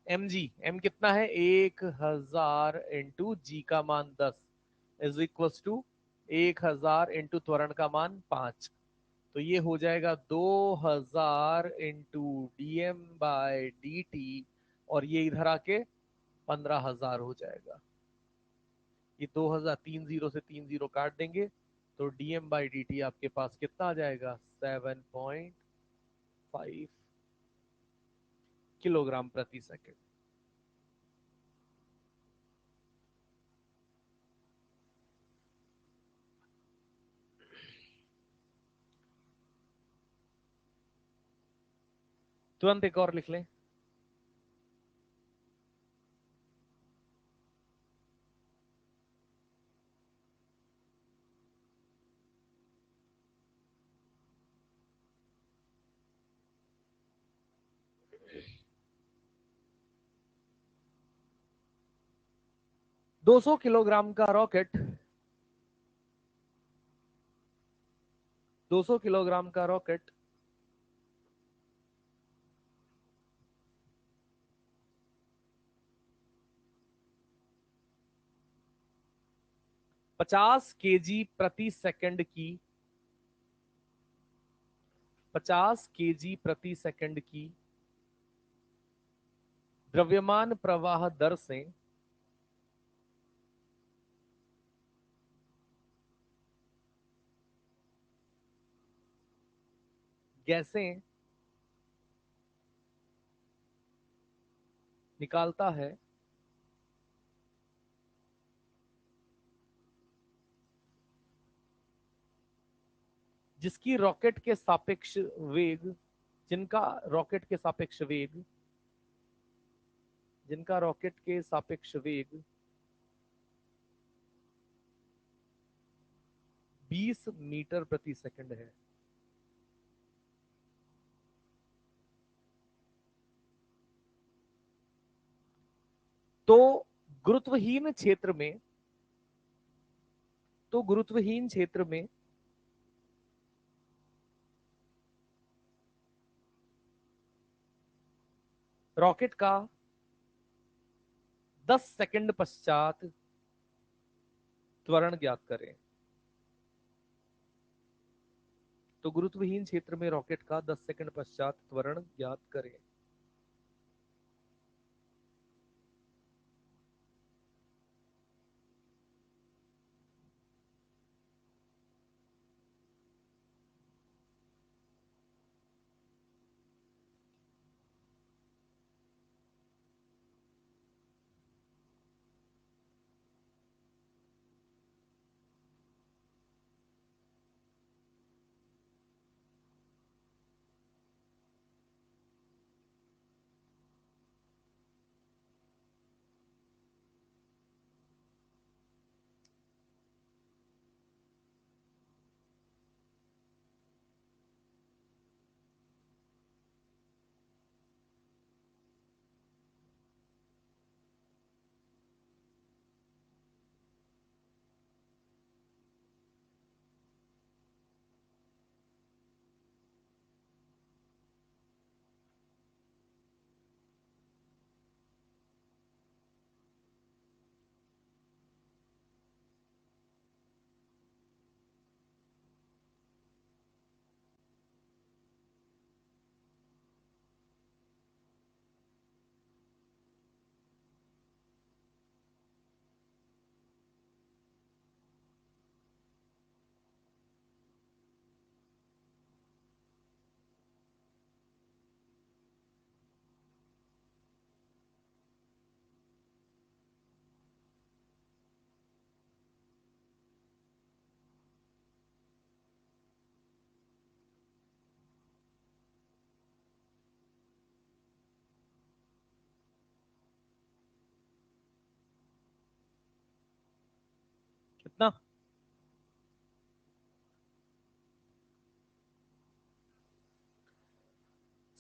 एम जी। एम कितना है? 1000 इंटू जी का मान 10 इज इक्वल टू 1000 इंटू त्वरण का मान 5। तो ये हो जाएगा 2000 into D M by D T, और ये इधर आके 15,000 हो जाएगा। ये 2000, 30 से 30 काट देंगे, तो डीएम बाई डी टी आपके पास कितना आ जाएगा? 7.5 किलोग्राम प्रति सेकंड। तुरंत एक और लिख लें। 200 किलोग्राम का रॉकेट, 200 किलोग्राम का रॉकेट 50 केजी प्रति सेकंड की, 50 केजी प्रति सेकंड की द्रव्यमान प्रवाह दर से गैसें निकालता है, जिसकी रॉकेट के सापेक्ष वेग, जिनका रॉकेट के सापेक्ष वेग, जिनका रॉकेट के सापेक्ष वेग 20 मीटर प्रति सेकंड है। तो गुरुत्वहीन क्षेत्र में, तो गुरुत्वहीन क्षेत्र में रॉकेट का 10 सेकंड पश्चात त्वरण ज्ञात करें। तो गुरुत्वहीन क्षेत्र में रॉकेट का 10 सेकंड पश्चात त्वरण ज्ञात करें।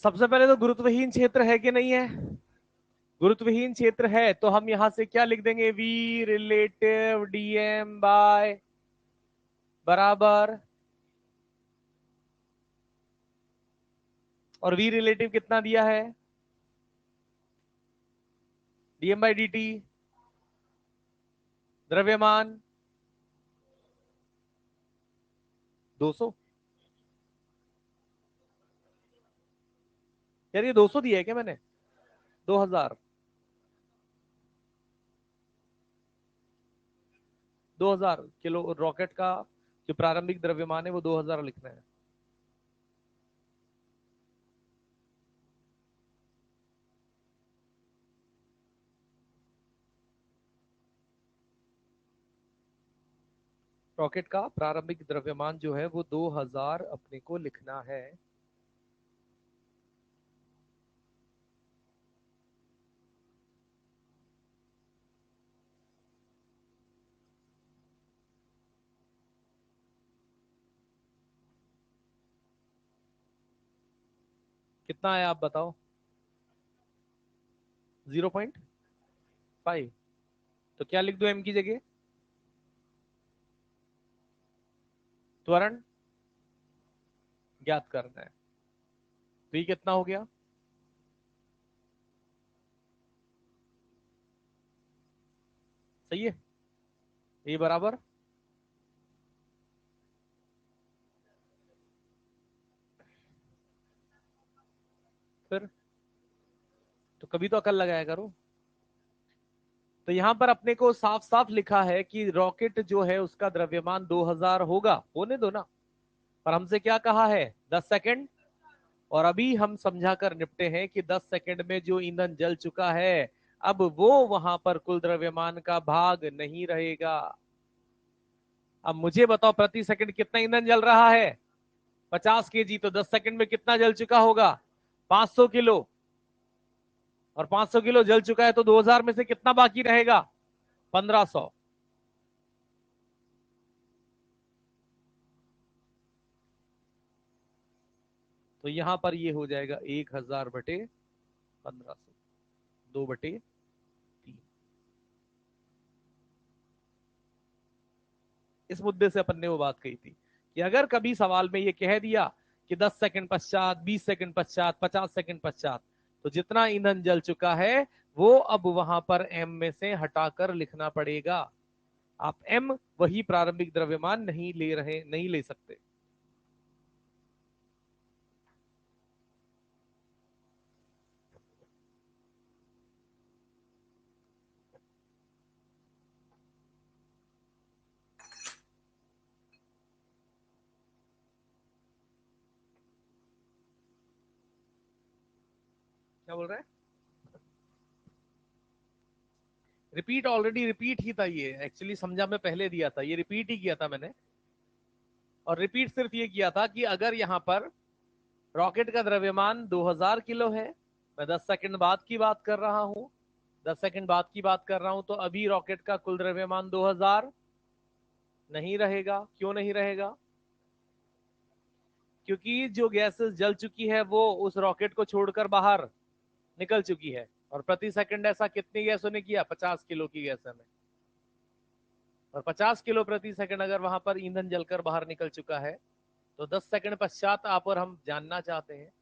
सबसे पहले तो गुरुत्वहीन क्षेत्र है कि नहीं है? गुरुत्वहीन क्षेत्र है तो हम यहां से क्या लिख देंगे, वी रिलेटिव डीएम बाय बराबर, और वी रिलेटिव कितना दिया है, डीएम बाई डी टी, द्रव्यमान 200। यार ये 200 दिया है क्या मैंने? 2000, 2000 किलो रॉकेट का जो प्रारंभिक द्रव्यमान है वो 2000 लिखना है। रॉकेट का प्रारंभिक द्रव्यमान जो है वो 2000 अपने को लिखना है। कितना है आप बताओ? 0.5। तो क्या लिख दो एम की जगह? त्वरण ज्ञात करना है। तो ये कितना हो गया? सही है, ये बराबर फिर तो कभी तो अकल लगाया करो। तो यहां पर अपने को साफ साफ लिखा है कि रॉकेट जो है उसका द्रव्यमान 2000 होगा, होने दो ना। पर हमसे क्या कहा है, 10 सेकंड। और अभी हम समझा कर निपटे हैं कि 10 सेकंड में जो ईंधन जल चुका है अब वो वहां पर कुल द्रव्यमान का भाग नहीं रहेगा। अब मुझे बताओ प्रति सेकंड कितना ईंधन जल रहा है? 50 kg। तो 10 सेकंड में कितना जल चुका होगा? 500 किलो। और 500 किलो जल चुका है तो 2000 में से कितना बाकी रहेगा? 1500। तो यहां पर ये हो जाएगा 1000/1500, 2/3। इस मुद्दे से अपन ने वो बात कही थी कि अगर कभी सवाल में ये कह दिया कि 10 सेकंड पश्चात, 20 सेकंड पश्चात, 50 सेकंड पश्चात, तो जितना ईंधन जल चुका है वो अब वहां पर एम में से हटाकर लिखना पड़ेगा। आप एम वही प्रारंभिक द्रव्यमान नहीं ले सकते। क्या बोल रहा है? रिपीट ऑलरेडी रिपीट ही था, ये एक्चुअली समझा मैं पहले दिया था, ये रिपीट ही किया था मैंने। और रिपीट सिर्फ ये किया था कि अगर यहां पर रॉकेट का द्रव्यमान 2000 किलो है, मैं 10 सेकंड बाद की बात कर रहा हूं, 10 सेकंड बाद की बात कर रहा हूं, तो अभी रॉकेट का कुल द्रव्यमान 2000 नहीं रहेगा। क्यों नहीं रहेगा? क्योंकि जो गैसेस जल चुकी है वो उस रॉकेट को छोड़कर बाहर निकल चुकी है। और प्रति सेकंड ऐसा कितनी गैसों ने किया? 50 किलो की गैस में। और 50 किलो प्रति सेकंड अगर वहां पर ईंधन जलकर बाहर निकल चुका है तो 10 सेकंड पश्चात आप और हम जानना चाहते हैं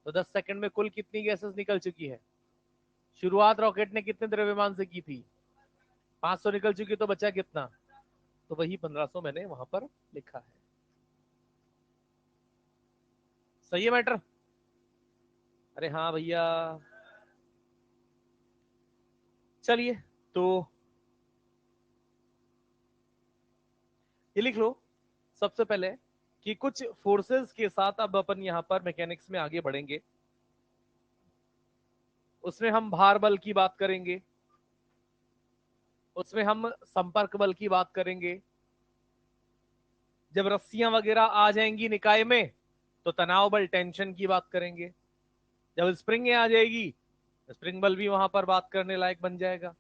तो 10 सेकंड में कुल कितनी गैसेस निकल चुकी है? शुरुआत रॉकेट ने कितने द्रव्यमान से की थी? 500 निकल चुकी, तो बचा कितना? तो वही 1500 मैंने वहां पर लिखा है। सही है मैटर? अरे हाँ भैया। चलिए, तो ये लिख लो सबसे पहले कि कुछ फोर्सेस के साथ अब अपन यहां पर मैकेनिक्स में आगे बढ़ेंगे। उसमें हम भार बल की बात करेंगे, उसमें हम संपर्क बल की बात करेंगे। जब रस्सियां वगैरह आ जाएंगी निकाय में तो तनाव बल, टेंशन की बात करेंगे। जब स्प्रिंग आ जाएगी, स्प्रिंग बल भी वहां पर बात करने लायक बन जाएगा।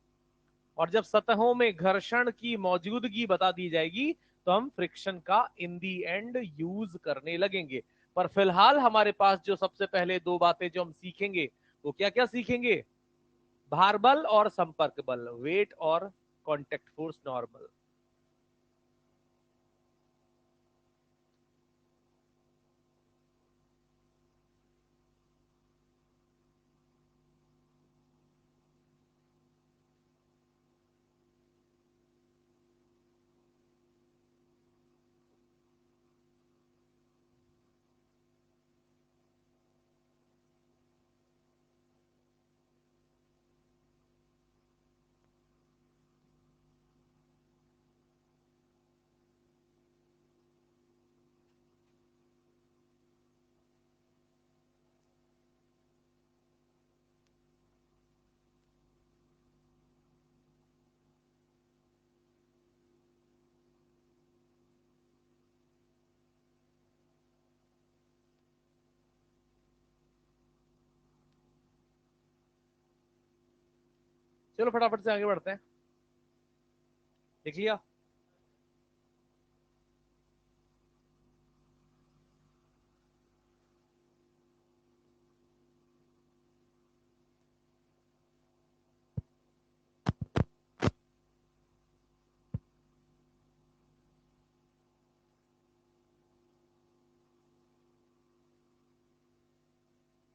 और जब सतहों में घर्षण की मौजूदगी बता दी जाएगी तो हम फ्रिक्शन का इन दी एंड यूज करने लगेंगे। पर फिलहाल हमारे पास जो सबसे पहले दो बातें जो हम सीखेंगे वो क्या क्या सीखेंगे? भार बल और संपर्क बल, वेट और कांटेक्ट फोर्स नॉर्मल। चलो फटाफट से आगे बढ़ते हैं। देख लिया?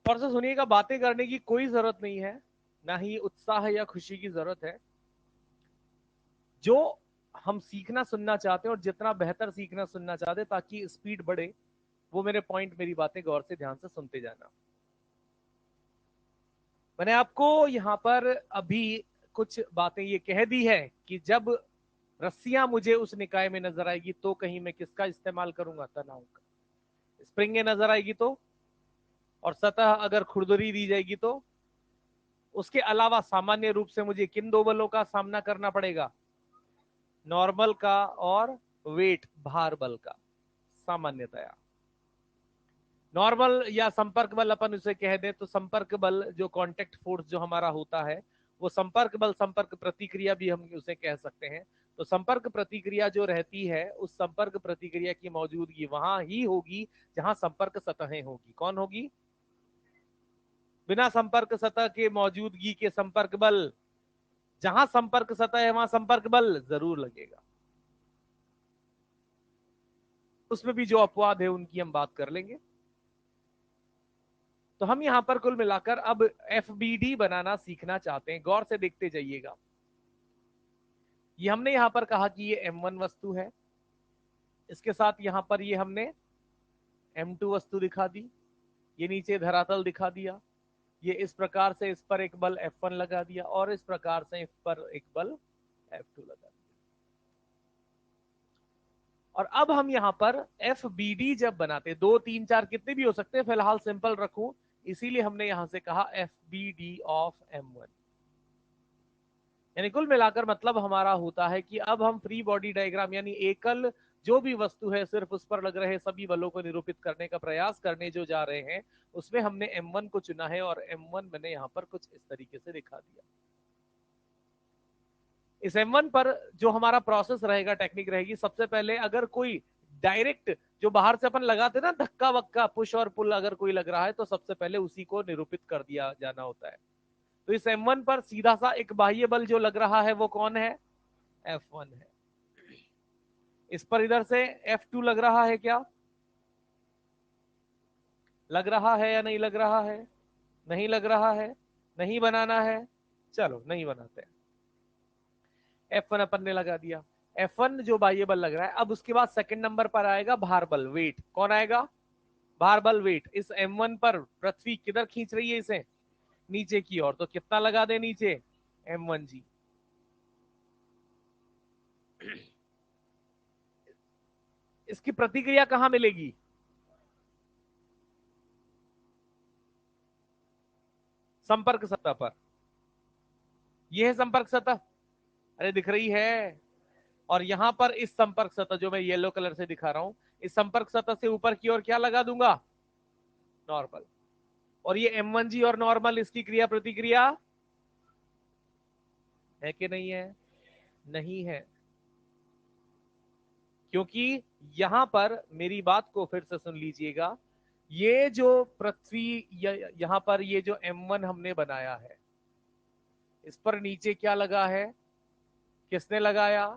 और से सुनिएगा, बातें करने की कोई जरूरत नहीं है, ना ही उत्साह या खुशी की जरूरत है। जो हम सीखना सुनना चाहते हैं और जितना बेहतर सीखना सुनना चाहते हैं ताकि स्पीड बढ़े, वो मेरे पॉइंट, मेरी बातें गौर से ध्यान से सुनते जाना। मैंने आपको यहां पर अभी कुछ बातें ये कह दी है कि जब रस्सियां मुझे उस निकाय में नजर आएगी तो कहीं मैं किसका इस्तेमाल करूंगा? तनाव का। स्प्रिंगें नजर आएगी तो, और सतह अगर खुरदरी दी जाएगी तो, उसके अलावा सामान्य रूप से मुझे किन दो बलों का सामना करना पड़ेगा? नॉर्मल का और वेट, भार बल का। सामान्यतया नॉर्मल या संपर्क बल अपन उसे कह दें तो संपर्क बल जो कांटेक्ट फोर्स जो हमारा होता है वो संपर्क बल, संपर्क प्रतिक्रिया भी हम उसे कह सकते हैं। तो संपर्क प्रतिक्रिया जो रहती है उस संपर्क प्रतिक्रिया की मौजूदगी वहां ही होगी जहां संपर्क सतहें होगी। कौन होगी? बिना संपर्क सतह के मौजूदगी के संपर्क बल, जहां संपर्क सतह है वहां संपर्क बल जरूर लगेगा। उसमें भी जो अपवाद है उनकी हम बात कर लेंगे। तो हम यहां पर कुल मिलाकर अब एफबीडी बनाना सीखना चाहते हैं। गौर से देखते जाइएगा। ये हमने यहां पर कहा कि ये M1 वस्तु है, इसके साथ यहां पर ये हमने M2 वस्तु दिखा दी, ये नीचे धरातल दिखा दिया, ये इस प्रकार से इस पर एक बल F1 लगा दिया और इस प्रकार से इस पर एक बल F2 लगा दिया। और अब हम यहां पर एफबीडी जब बनाते, 2 3 4 कितने भी हो सकते हैं, फिलहाल सिंपल रखूं इसीलिए हमने यहां से कहा एफबीडी ऑफ M1। यानी कुल मिलाकर मतलब हमारा होता है कि अब हम फ्री बॉडी डायग्राम यानी एकल जो भी वस्तु है सिर्फ उस पर लग रहे सभी बलों को निरूपित करने का प्रयास करने जो जा रहे हैं उसमें हमने M1 को चुना है और M1 मैंने यहां पर कुछ इस तरीके से दिखा दिया। इस M1 पर जो हमारा प्रोसेस रहेगा, टेक्निक रहेगी, सबसे पहले अगर कोई डायरेक्ट जो बाहर से अपन लगाते ना धक्का वक्का, पुश और पुल, अगर कोई लग रहा है तो सबसे पहले उसी को निरूपित कर दिया जाना होता है। तो इस M1 पर सीधा सा एक बाह्य बल जो लग रहा है वो कौन है? F1 है। इस पर इधर से F2 लग रहा है क्या? लग रहा है या नहीं लग रहा है? नहीं लग रहा है? नहीं बनाना है? चलो नहीं बनाते। F1 अपन ने लगा दिया। F1 जो बाह्य बल लग रहा है, अब उसके बाद सेकंड नंबर पर आएगा भार बल, वेट। कौन आएगा? भार बल, वेट। इस M1 पर पृथ्वी किधर खींच रही है इसे? नीचे की ओर। तो कितना लगा दे नीचे? M1 जी। इसकी प्रतिक्रिया कहां मिलेगी? संपर्क सतह पर। यह है संपर्क सतह, अरे दिख रही है। और यहां पर इस संपर्क सतह जो मैं येलो कलर से दिखा रहा हूं, इस संपर्क सतह से ऊपर की ओर क्या लगा दूंगा? नॉर्मल। और ये M1 जी और नॉर्मल, इसकी क्रिया प्रतिक्रिया है कि नहीं है? नहीं है, क्योंकि यहां पर मेरी बात को फिर से सुन लीजिएगा। ये जो पृथ्वी यहाँ पर ये जो M1 हमने बनाया है, इस पर नीचे क्या लगा है, किसने लगाया?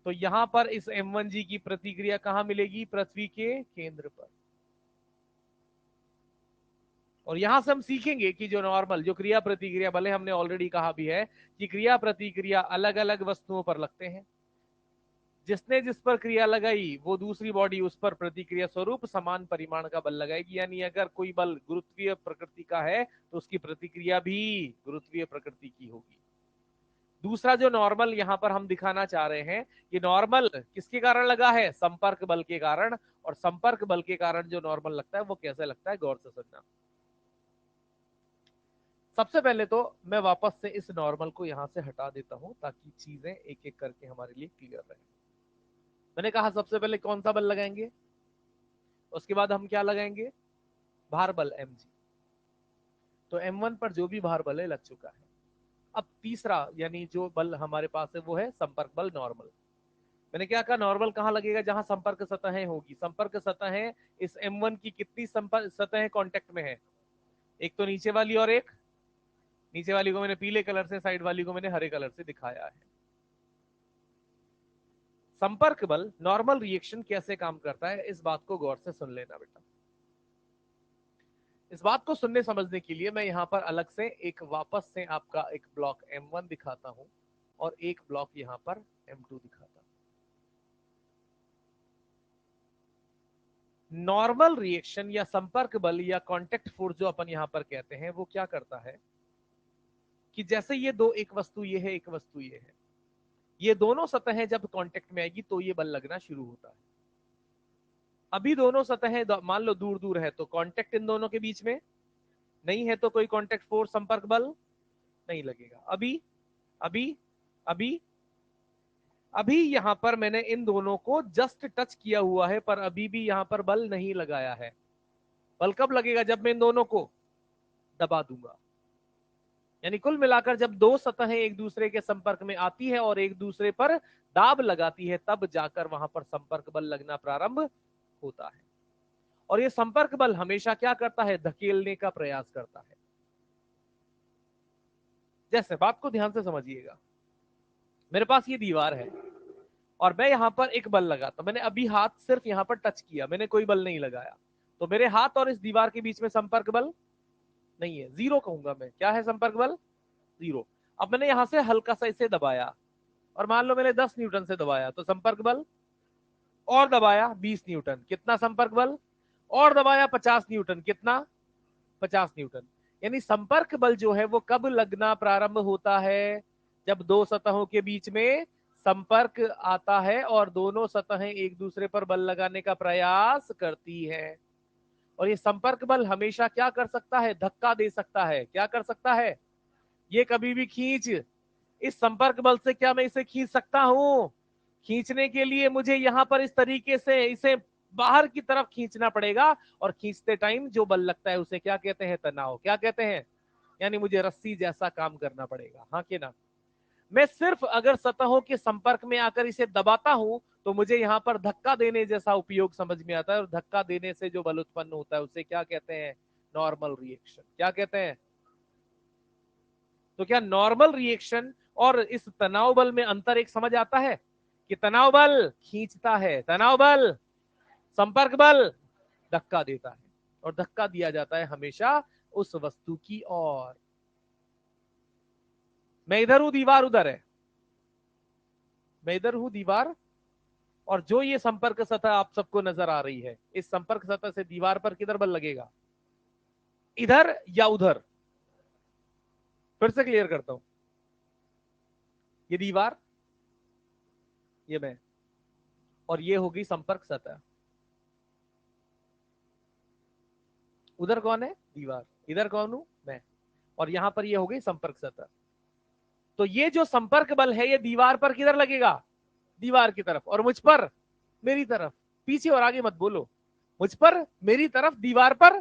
तो यहां पर इस M1G की प्रतिक्रिया कहां मिलेगी? पृथ्वी के केंद्र पर। और यहां से हम सीखेंगे कि जो नॉर्मल जो क्रिया प्रतिक्रिया, भले हमने ऑलरेडी कहा भी है कि क्रिया प्रतिक्रिया अलग अलग वस्तुओं पर लगते हैं, जिसने जिस पर क्रिया लगाई वो दूसरी बॉडी उस पर प्रतिक्रिया स्वरूप समान परिमाण का बल लगाएगी। यानी अगर कोई बल गुरुत्वीय प्रकृति का है तो उसकी प्रतिक्रिया भी गुरुत्वीय प्रकृति की होगी। दूसरा जो नॉर्मल यहां पर हम दिखाना चाह रहे हैं, ये नॉर्मल किसके कारण लगा है? संपर्क बल के कारण। और संपर्क बल के कारण जो नॉर्मल लगता है वो कैसे लगता है, गौर से सुनना। सबसे पहले तो मैं वापस से इस नॉर्मल को यहां से हटा देता हूं ताकि चीजें एक एक करके हमारे लिए क्लियर रहे। मैंने कहा सबसे पहले कौन सा बल लगाएंगे, उसके बाद हम क्या लगाएंगे? भार बल mg। तो M1 पर जो भी भार बल है लग चुका है। अब तीसरा यानी जो बल हमारे पास है वो है संपर्क बल नॉर्मल। मैंने क्या कहा? नॉर्मल कहां लगेगा? जहां संपर्क सतहें होगी। संपर्क सतहें इस M1 की कितनी संपर्क सतहें कांटेक्ट में है? एक तो नीचे वाली और एक नीचे वाली को मैंने पीले कलर से, साइड वाली को मैंने हरे कलर से दिखाया है। संपर्क बल नॉर्मल रिएक्शन कैसे काम करता है, इस बात को गौर से सुन लेना बेटा। इस बात को सुनने समझने के लिए मैं यहां पर अलग से एक वापस से आपका एक ब्लॉक M1 दिखाता हूं और एक ब्लॉक यहां पर M2 दिखाता हूं। नॉर्मल रिएक्शन या संपर्क बल या कांटेक्ट फोर्स जो अपन यहां पर कहते हैं, वो क्या करता है कि जैसे ये दो, एक वस्तु ये है, एक वस्तु ये है, ये दोनों सतहें जब कांटेक्ट में आएगी तो ये बल लगना शुरू होता है। अभी दोनों सतहें मान लो दूर दूर है तो कांटेक्ट इन दोनों के बीच में नहीं है, तो कोई कांटेक्ट फोर्स संपर्क बल नहीं लगेगा। अभी अभी अभी अभी यहां पर मैंने इन दोनों को जस्ट टच किया हुआ है, पर अभी भी यहां पर बल नहीं लगाया है। बल कब लगेगा? जब मैं इन दोनों को दबा दूंगा। यानी कुल मिलाकर जब दो सतहें एक दूसरे के संपर्क में आती है और एक दूसरे पर दाब लगाती है, तब जाकर वहां पर संपर्क बल लगना प्रारंभ होता है। और ये संपर्क बल हमेशा क्या करता है? धकेलने का प्रयास करता है। जैसे बात को ध्यान से समझिएगा, मेरे पास ये दीवार है और मैं यहां पर एक बल लगाता, मैंने अभी हाथ सिर्फ यहां पर टच किया, मैंने कोई बल नहीं लगाया, तो मेरे हाथ और इस दीवार के बीच में संपर्क बल नहीं है, जीरो कहूंगा मैं। क्या है संपर्क बल? जीरो। अब मैंने यहां से हल्का सा इसे दबाया और मान लो मैंने 10 न्यूटन से दबाया, तो संपर्क बल, और दबाया 20 न्यूटन, कितना संपर्क बल? और दबाया 50 न्यूटन, कितना? 50 न्यूटन। यानी संपर्क बल जो है वो कब लगना प्रारंभ होता है? जब दो सतहों के बीच में संपर्क आता है और दोनों सतहें एक दूसरे पर बल लगाने का प्रयास करती है। और ये संपर्क बल हमेशा क्या कर सकता है? धक्का दे सकता है। क्या कर सकता है? ये कभी भी खींच, इस संपर्क बल से क्या मैं इसे खींच सकता हूं? खींचने के लिए मुझे यहां पर इस तरीके से इसे बाहर की तरफ खींचना पड़ेगा, और खींचते टाइम जो बल लगता है उसे क्या कहते हैं? तनाव। क्या कहते हैं? यानी मुझे रस्सी जैसा काम करना पड़ेगा, हाँ कि ना? मैं सिर्फ अगर सतहों के संपर्क में आकर इसे दबाता हूं तो मुझे यहां पर धक्का देने जैसा उपयोग समझ में आता है, और धक्का देने से जो बल उत्पन्न होता है उसे क्या कहते हैं? Normal reaction. क्या कहते हैं? तो क्या नॉर्मल रिएक्शन और इस तनाव बल में अंतर एक समझ आता है कि तनाव बल खींचता है, तनाव बल, संपर्क बल धक्का देता है, और धक्का दिया जाता है हमेशा उस वस्तु की ओर। मैं इधर हूं, दीवार उधर है, मैं इधर हूं, दीवार, और जो ये संपर्क सतह आप सबको नजर आ रही है, इस संपर्क सतह से दीवार पर किधर बल लगेगा? इधर या उधर? फिर से क्लियर करता हूं, ये दीवार, ये मैं, और ये होगी संपर्क सतह। उधर कौन है? दीवार। इधर कौन हूं? मैं। और यहां पर ये हो गई संपर्क सतह। तो ये जो संपर्क बल है ये दीवार पर किधर लगेगा? दीवार की तरफ। और मुझ पर? मेरी तरफ। पीछे और आगे मत बोलो, मुझ पर, मेरी तरफ, दीवार पर।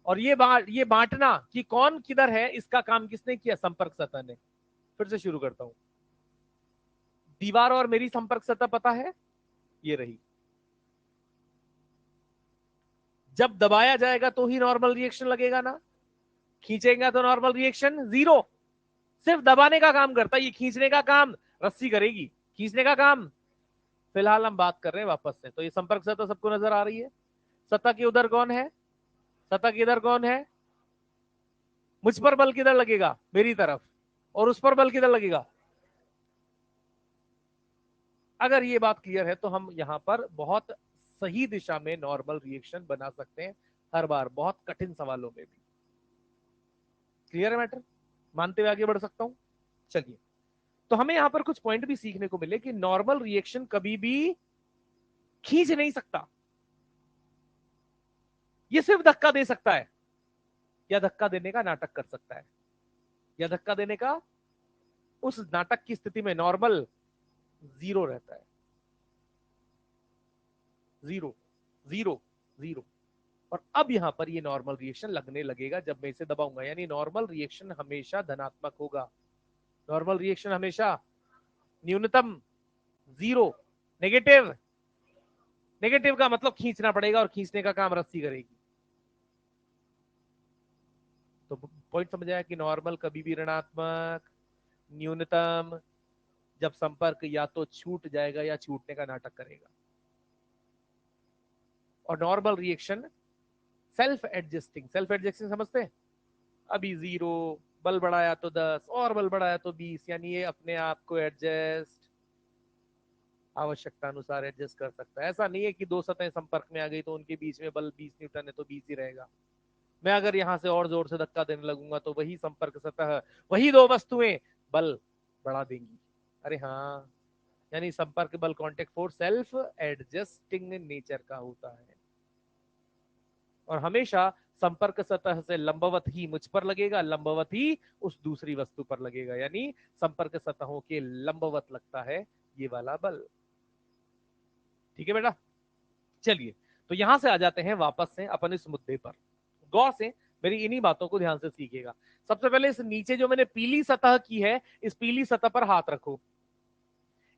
और ये बांटना कि कौन किधर है, इसका काम किसने किया? संपर्क सतह ने। फिर से शुरू करता हूं, दीवार और मेरी संपर्क सतह पता है, ये रही। जब दबाया जाएगा तो ही नॉर्मल रिएक्शन लगेगा ना, खींचेगा तो नॉर्मल रिएक्शन जीरो। सिर्फ दबाने का काम करता है, ये खींचने का काम रस्सी करेगी, खींचने का काम। फिलहाल हम बात कर रहे हैं वापस से। तो ये संपर्क सतह सबको नजर आ रही है। सतह के उधर कौन है, सतह के इधर कौन है, मुझ पर बल किधर लगेगा, मेरी तरफ, और उस पर बल किधर लगेगा। अगर ये बात क्लियर है तो हम यहां पर बहुत सही दिशा में नॉर्मल रिएक्शन बना सकते हैं हर बार, बहुत कठिन सवालों में भी। क्लियर है मैटर, मानते हुए आगे बढ़ सकता हूं। चलिए, तो हमें यहां पर कुछ पॉइंट भी सीखने को मिले कि नॉर्मल रिएक्शन कभी भी खींच नहीं सकता, ये सिर्फ धक्का दे सकता है, या धक्का देने का नाटक कर सकता है, या धक्का देने का, उस नाटक की स्थिति में नॉर्मल जीरो रहता है। Zero, zero, zero. और अब यहां पर ये नॉर्मल रिएक्शन लगने लगेगा जब मैं इसे दबाऊंगा, यानी नॉर्मल रिएक्शन हमेशा धनात्मक होगा। नॉर्मल रिएक्शन हमेशा न्यूनतम जीरो। नेगेटिव, नेगेटिव का मतलब खींचना पड़ेगा, और खींचने का काम रस्सी करेगी। तो पॉइंट समझ आया कि नॉर्मल कभी भी ऋणात्मक, न्यूनतम जब संपर्क या तो छूट जाएगा या छूटने का नाटक करेगा। और normal reaction self adjusting, self adjusting समझते हैं, अभी जीरो, बल बढ़ाया तो 10, और बल बढ़ाया तो 20, यानी ये अपने आप को एडजस्ट, आवश्यकता अनुसार एडजस्ट कर सकता है। ऐसा नहीं है कि दो सतहें संपर्क में आ गई तो उनके बीच में बल 20 न्यूटन है तो 20 ही रहेगा। मैं अगर यहां से और जोर से धक्का देने लगूंगा तो वही संपर्क सतह, वही दो वस्तुएं बल बढ़ा देंगी। अरे हाँ, यानी संपर्क बल, contact force self adjusting nature का होता है, और हमेशा संपर्क सतह से लंबवत ही मुझ पर लगेगा, लंबवत ही उस दूसरी वस्तु पर लगेगा, यानी संपर्क सतहों के लंबवत लगता है ये वाला बल। ठीक है बेटा, चलिए, तो यहां से आ जाते हैं वापस से अपन इस मुद्दे पर। गौर से मेरी इन्हीं बातों को ध्यान से सीखिएगा। सबसे पहले इस नीचे जो मैंने पीली सतह की है, इस पीली सतह पर हाथ रखो।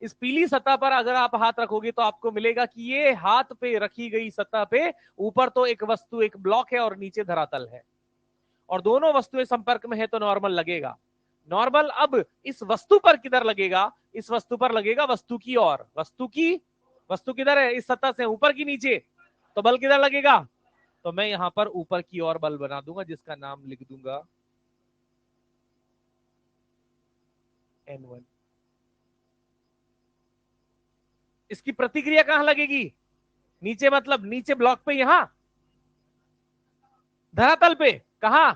इस पीली सतह पर अगर आप हाथ रखोगे तो आपको मिलेगा कि ये हाथ पे रखी गई सतह पे ऊपर तो एक वस्तु, एक ब्लॉक है, और नीचे धरातल है, और दोनों वस्तुएं संपर्क में है तो नॉर्मल लगेगा। नॉर्मल अब इस वस्तु पर किधर लगेगा, इस वस्तु पर लगेगा वस्तु की ओर। वस्तु किधर है, इस सतह से ऊपर की नीचे, तो बल किधर लगेगा, तो मैं यहां पर ऊपर की ओर बल बना दूंगा जिसका नाम लिख दूंगा N1। इसकी प्रतिक्रिया कहां लगेगी, नीचे, मतलब नीचे ब्लॉक पे, यहां धरातल पे, कहां,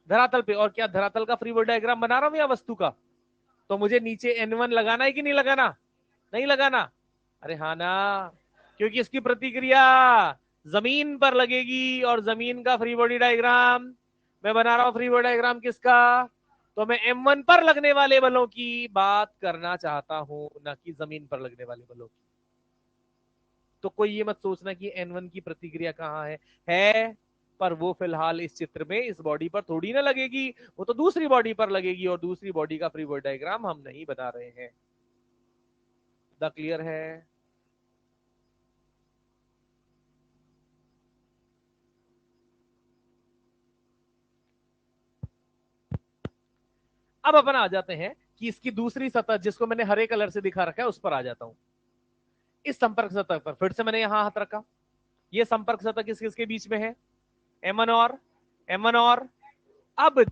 धरातल पे। और क्या धरातल का फ्री बॉडी डायग्राम बना रहा हूं या वस्तु का, तो मुझे नीचे N1 लगाना है कि नहीं लगाना, नहीं लगाना। अरे हाँ ना, क्योंकि इसकी प्रतिक्रिया जमीन पर लगेगी, और जमीन का फ्री बॉडी डायग्राम मैं बना रहा हूं। फ्री बॉडी डायग्राम किसका, तो मैं M1 पर लगने वाले बलों की बात करना चाहता हूं, ना कि जमीन पर लगने वाले बलों की। तो कोई ये मत सोचना कि N1 की प्रतिक्रिया कहां है, पर वो फिलहाल इस चित्र में इस बॉडी पर थोड़ी ना लगेगी, वो तो दूसरी बॉडी पर लगेगी, और दूसरी बॉडी का फ्री बॉडी डायग्राम हम नहीं बना रहे हैं। द क्लियर है। अब अपन आ जाते हैं कि इसकी दूसरी सतह जिसको मैंने हरे कलर से दिखा रखा है उस पर आ जाता हूं। इस संपर्क सतह पर फिर से मैंने यहां हाथ रखा। ये संपर्क सतह किस किसके बीच में है, M1 और M1 और, अब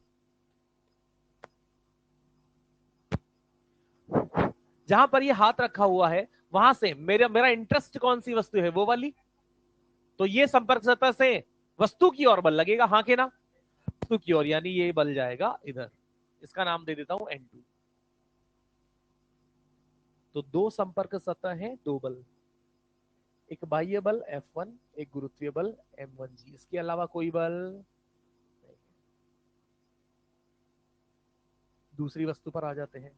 जहां पर ये हाथ रखा हुआ है वहां से मेरा मेरा इंटरेस्ट कौन सी वस्तु है, वो वाली। तो ये संपर्क सतह से वस्तु की ओर बल लगेगा, हाँ के ना, वस्तु की ओर, यानी ये बल जाएगा इधर। इसका नाम दे देता हूं N2। तो दो संपर्क सतह है, दो बल, एक बाह्य बल F1, एक गुरुत्वीय बल M1G, इसके अलावा कोई बल नहीं। दूसरी वस्तु पर आ जाते हैं।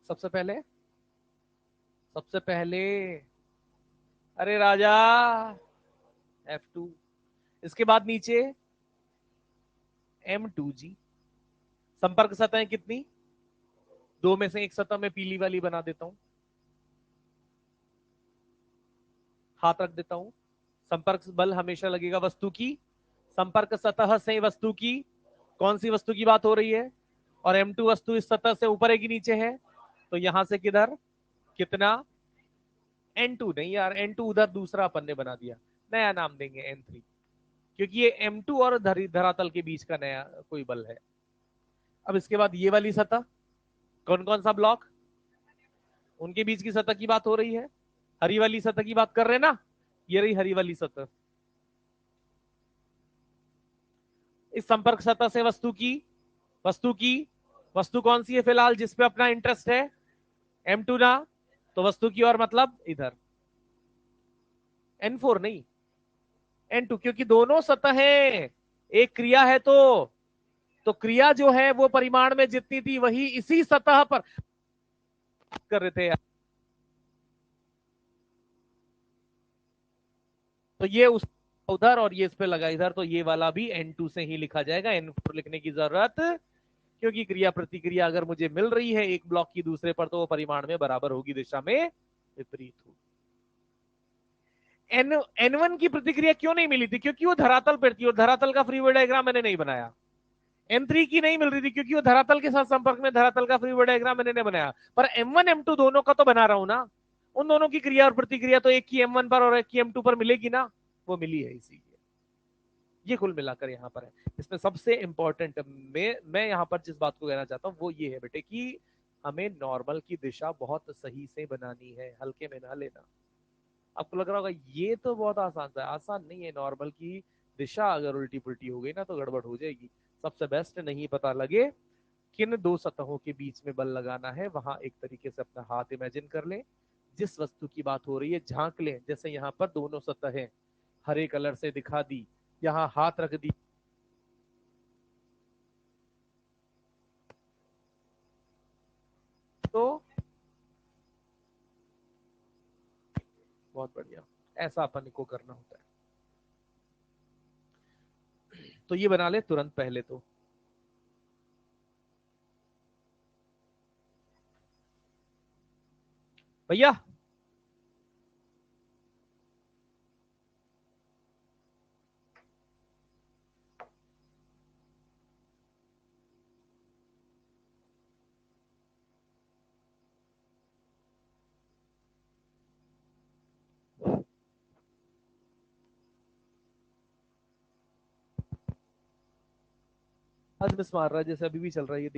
सबसे पहले, सबसे पहले, अरे राजा, F2। इसके बाद नीचे M2G। संपर्क सतहें कितनी, दो में से एक सतह में पीली वाली बना देता हूं। हाथ रख देता हूं, संपर्क बल हमेशा लगेगा वस्तु की, संपर्क सतह से वस्तु की, कौन सी वस्तु की बात हो रही है, और M2 वस्तु इस सतह से ऊपर है कि नीचे है, तो यहां से किधर कितना, N2 नहीं यार, N2 उधर दूसरा अपन ने बना दिया, नया नाम देंगे N3, क्योंकि ये M2 और धरातल के बीच का नया कोई बल है। अब इसके बाद ये वाली सतह, कौन कौन सा ब्लॉक, उनके बीच की सतह की बात हो रही है, हरी वाली सतह की बात कर रहे हैं ना, ये रही हरी वाली सतह। इस संपर्क सतह से वस्तु कौन सी है फिलहाल जिसपे अपना इंटरेस्ट है, M2 ना, तो वस्तु की ओर मतलब इधर, N4 नहीं N2, क्योंकि दोनों सतहें एक क्रिया है, तो क्रिया जो है वो परिमाण में जितनी थी वही इसी सतह पर कर रहे थे, तो ये उस उधर और ये इस पे लगा इधर, तो ये वाला भी N2 से ही लिखा जाएगा, N4 लिखने की जरूरत, क्योंकि क्रिया प्रतिक्रिया अगर मुझे मिल रही है एक ब्लॉक की दूसरे पर, तो वो परिमाण में बराबर होगी, दिशा में विपरीत होगी। N1 की प्रतिक्रिया क्यों नहीं मिली थी, क्योंकि वो धरातल पर थी और धरातल का फ्री बॉडी डायग्राम मैंने नहीं बनाया। N3 की नहीं मिल रही थी क्योंकि वो धरातल के साथ संपर्क में, धरातल का फ्री बॉडी डायग्राम मैंने नहीं बनाया, पर M1 M2 दोनों का तो बना रहा हूं ना, उन दोनों की क्रिया और प्रतिक्रिया तो एक की M1 पर और एक की M2 पर मिलेगी ना, वो मिली है, इसीलिए ये कुल मिलाकर यहाँ पर है। इसमें सबसे इंपॉर्टेंट मैं यहाँ पर जिस बात को कहना चाहता हूँ वो ये है बेटे कि हमें नॉर्मल की दिशा बहुत सही से बनानी है, हल्के में ना लेना। आपको लग रहा होगा ये तो बहुत आसान था, आसान नहीं है, नॉर्मल की दिशा अगर उल्टी पुल्टी हो गई ना तो गड़बड़ हो जाएगी। सबसे बेस्ट नहीं पता लगे किन दो सतहों के बीच में बल लगाना है, वहां एक तरीके से अपना हाथ इमेजिन कर लें, जिस वस्तु की बात हो रही है झांक लें, जैसे यहाँ पर दोनों सतहें हरे कलर से दिखा दी, यहाँ हाथ रख दी, तो बहुत बढ़िया, ऐसा अपन को करना होता है। तो ये बना ले तुरंत पहले तो, भैया आज मिस मार रहा है जैसे अभी भी चल रहा है ये,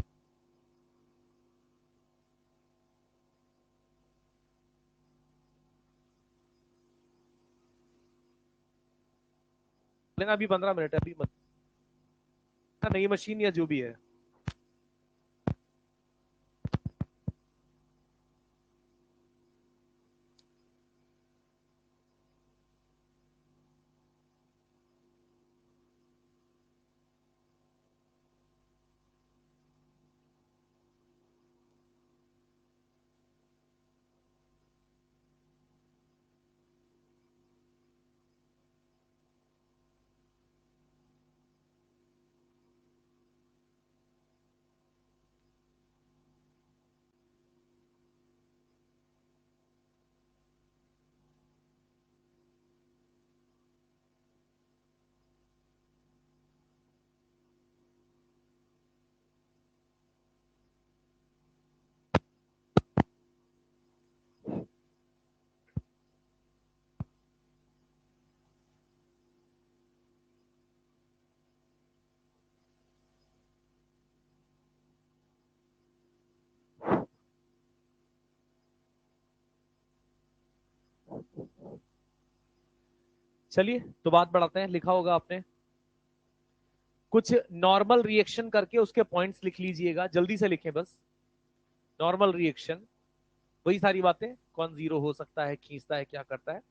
लेना अभी 15 मिनट है, अभी मत, नई मशीन या जो भी है। चलिए तो बात बढ़ाते हैं, लिखा होगा आपने कुछ नॉर्मल रिएक्शन करके उसके पॉइंट्स लिख लीजिएगा, जल्दी से लिखें बस, नॉर्मल रिएक्शन, वही सारी बातें, कौन जीरो हो सकता है, खींचता है, क्या करता है,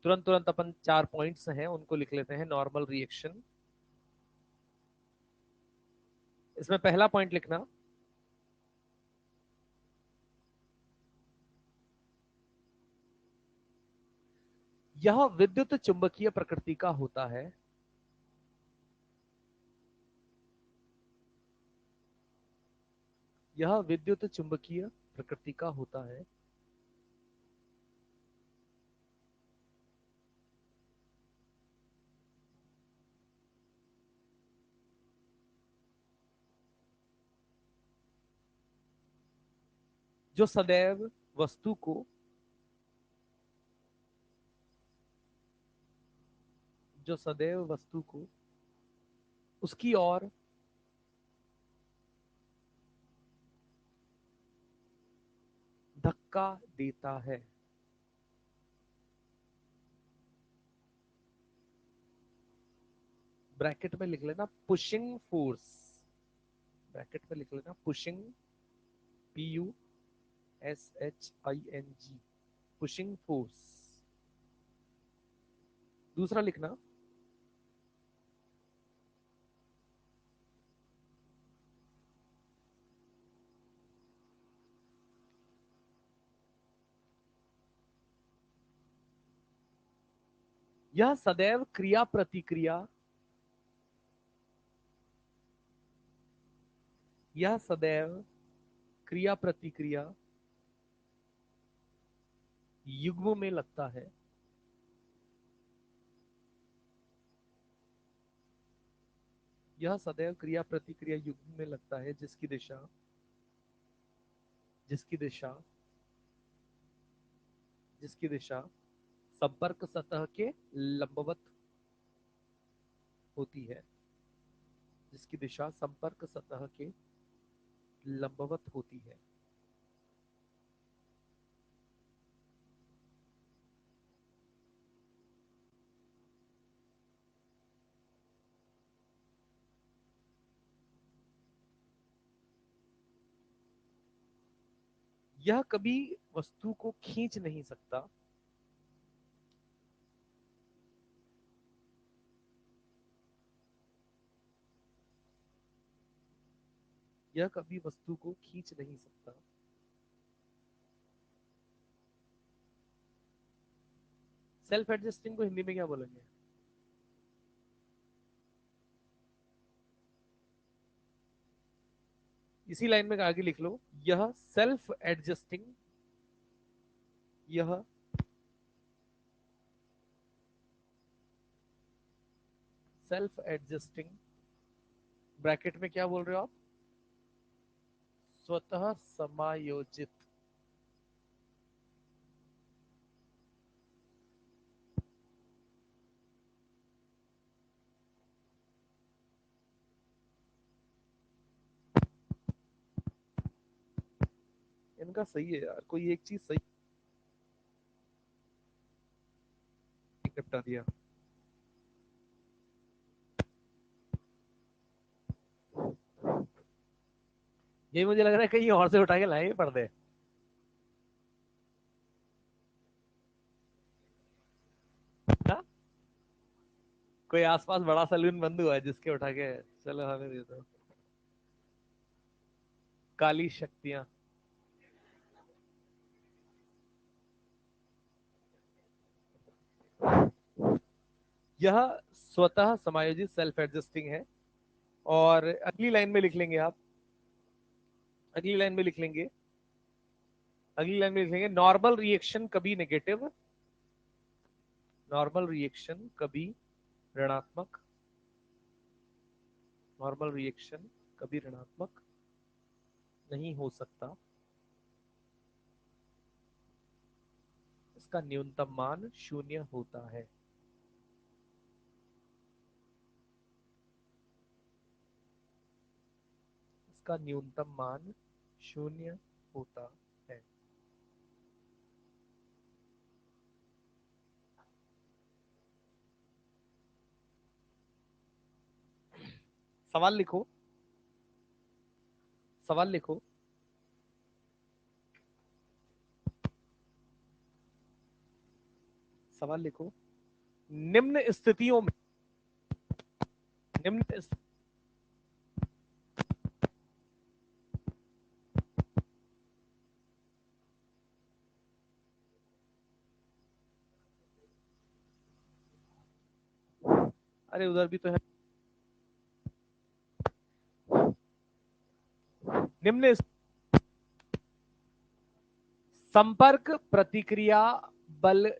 तुरंत तुरंत अपन 4 पॉइंट्स हैं उनको लिख लेते हैं, नॉर्मल रिएक्शन। इसमें पहला पॉइंट लिखना, यह विद्युत चुंबकीय प्रकृति का होता है, यह विद्युत चुंबकीय प्रकृति का होता है, जो सदैव वस्तु को जो सदैव वस्तु को उसकी ओर धक्का देता है। ब्रैकेट में लिख लेना पुशिंग फोर्स, ब्रैकेट में लिख लेना पुशिंग, PUSHING, पुशिंग फोर्स। दूसरा लिखना यह सदैव क्रिया प्रतिक्रिया, यह सदैव क्रिया प्रतिक्रिया युग्म में लगता है। यह सदैव क्रिया प्रतिक्रिया युग्म में लगता है जिसकी दिशा जिसकी दिशा जिसकी दिशा संपर्क सतह के लंबवत होती है, जिसकी दिशा संपर्क सतह के लंबवत होती है। यह कभी वस्तु को खींच नहीं सकता, यह कभी वस्तु को खींच नहीं सकता। सेल्फ एडजस्टिंग को हिंदी में क्या बोलेंगे? इसी लाइन में आगे लिख लो, यह सेल्फ एडजस्टिंग, यह सेल्फ एडजस्टिंग, ब्रैकेट में क्या बोल रहे हो आप? स्वतः समायोजित। इनका सही है यार, कोई एक चीज सही निपटा दिया। ये मुझे लग रहा है कहीं और से उठा के लाए पर्दे। हाँ? कोई आसपास बड़ा सलून बंद हुआ है जिसके उठा के चलो हमें दे दो। काली शक्तियां। यह स्वतः समायोजित सेल्फ एडजस्टिंग है। और अगली लाइन में लिख लेंगे आप, अगली लाइन में लिख लेंगे, अगली लाइन में लिख लेंगे नॉर्मल रिएक्शन कभी नेगेटिव, नॉर्मल रिएक्शन कभी ऋणात्मक, नॉर्मल रिएक्शन कभी ऋणात्मक नहीं हो सकता। इसका न्यूनतम मान 0 होता है। इसका न्यूनतम मान 0 होता है। सवाल लिखो, सवाल लिखो। सवाल लिखो। निम्न स्थितियों में, निम्न अरे उधर भी तो है। निम्न संपर्क प्रतिक्रिया बल,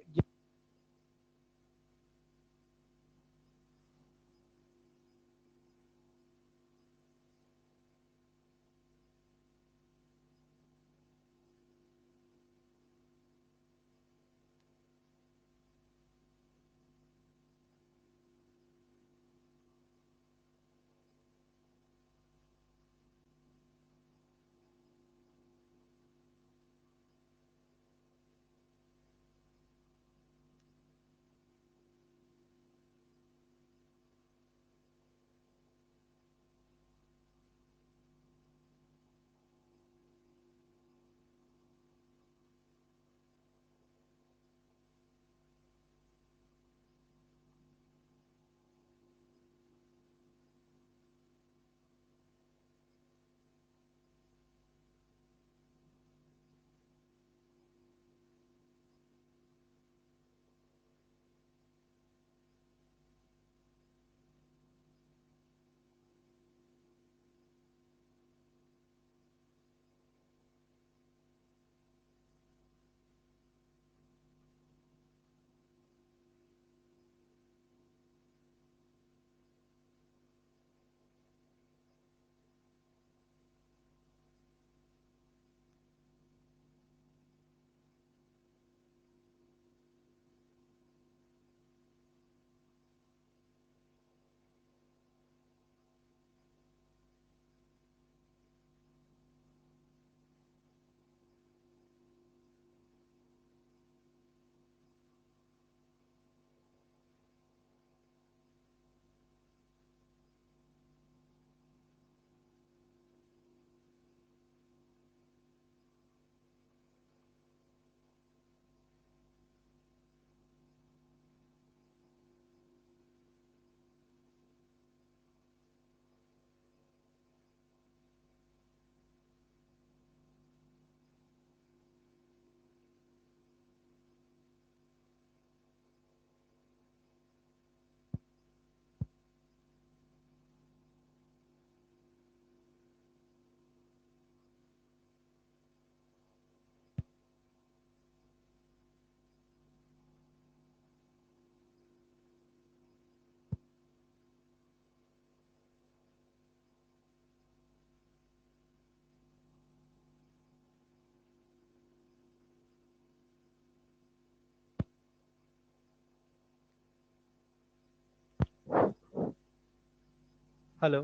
हेलो,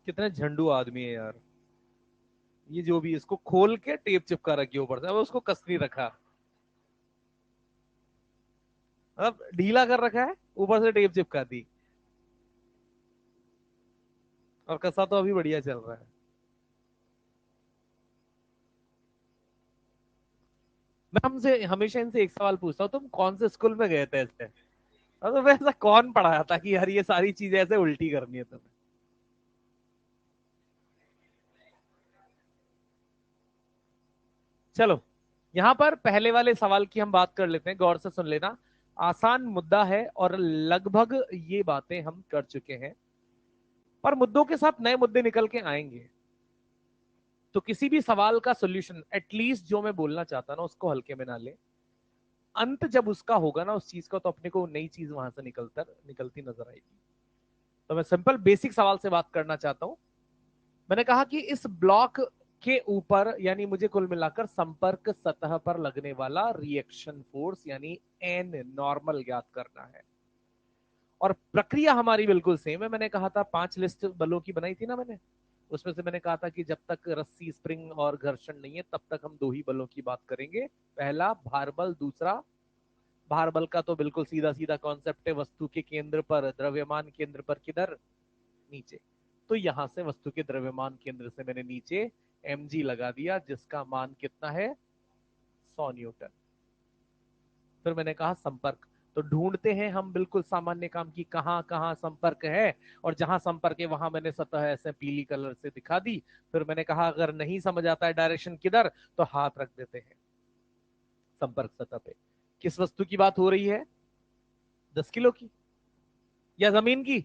कितने झंडू आदमी है यार। ये जो भी इसको खोल के टेप चिपका रखी ऊपर से, अब उसको कस नहीं रखा, अब ढीला कर रखा है, ऊपर से टेप चिपका दी, और कसा तो अभी बढ़िया चल रहा है। मैं हमसे हमेशा इनसे एक सवाल पूछता हूँ, तुम कौन से स्कूल में गए थे ऐसे? तो मैं ऐसा कौन पढ़ाया था कि यार ये सारी चीजें ऐसे उल्टी करनी है तुम्हें? चलो, यहां पर पहले वाले सवाल की हम बात कर लेते हैं, गौर से सुन लेना। आसान मुद्दा है और लगभग ये बातें हम कर चुके हैं, पर मुद्दों के साथ नए मुद्दे निकल के आएंगे। तो किसी भी सवाल का सोल्यूशन एटलीस्ट जो मैं बोलना चाहता ना उसको हल्के में ना ले, अंत जब उसका होगा ना उस चीज का, तो अपने को नई चीज वहां से निकलती नजर आएगी। तो मैं सिंपल बेसिक सवाल से बात करना चाहता हूं। मैंने कहा कि इस ब्लॉक के ऊपर, यानी मुझे कुल मिलाकर संपर्क सतह पर लगने वाला रिएक्शन फोर्स यानी एन नॉर्मल ज्ञात करना है। और प्रक्रिया हमारी बिल्कुल सेम है। मैंने कहा था 5 लिस्ट बलों की बनाई थी ना मैंने, उसमें से मैंने कहा था कि जब तक रस्सी स्प्रिंग और घर्षण नहीं है तब तक हम 2 ही बलों की बात करेंगे। पहला भार बल, दूसरा भार बल का तो बिल्कुल सीधा सीधा कॉन्सेप्ट है, वस्तु के केंद्र पर, द्रव्यमान केंद्र पर किधर? नीचे। तो यहां से वस्तु के द्रव्यमान केंद्र से मैंने नीचे mg लगा दिया, जिसका मान कितना है? 100 न्यूटन। फिर मैंने कहा संपर्क। तो ढूंढते हैं हम बिल्कुल सामान्य काम की, कहां कहां संपर्क है, और जहां संपर्क है वहां मैंने सतह ऐसे पीली कलर से दिखा दी। फिर मैंने कहा अगर नहीं समझ आता है डायरेक्शन किधर, तो हाथ रख देते हैं संपर्क सतह पे। किस वस्तु की बात हो रही है? 10 किलो की या जमीन की?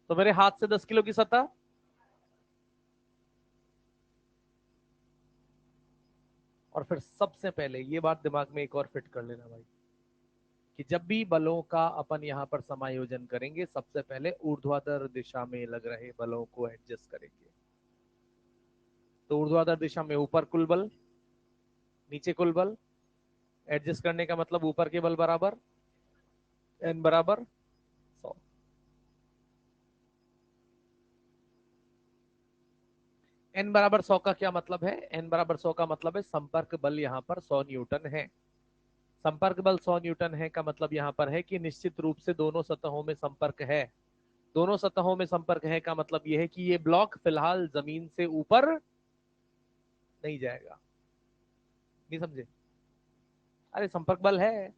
तो मेरे हाथ से 10 किलो की सतह। और फिर सबसे पहले ये बात दिमाग में एक और फिट कर लेना भाई, कि जब भी बलों का अपन यहां पर समायोजन करेंगे, सबसे पहले ऊर्ध्वाधर दिशा में लग रहे बलों को एडजस्ट करेंगे। तो ऊर्ध्वाधर दिशा में ऊपर कुल बल, नीचे कुल बल। एडजस्ट करने का मतलब ऊपर के बल बराबर एन बराबर 100। एन बराबर 100 का क्या मतलब है? एन बराबर 100 का मतलब है संपर्क बल यहाँ पर 100 न्यूटन है। संपर्क बल 100 न्यूटन है का मतलब यहाँ पर है कि निश्चित रूप से दोनों सतहों में संपर्क है। दोनों सतहों में संपर्क है का मतलब यह है कि ये ब्लॉक फिलहाल जमीन से ऊपर नहीं जाएगा। नहीं समझे? अरे संपर्क बल है,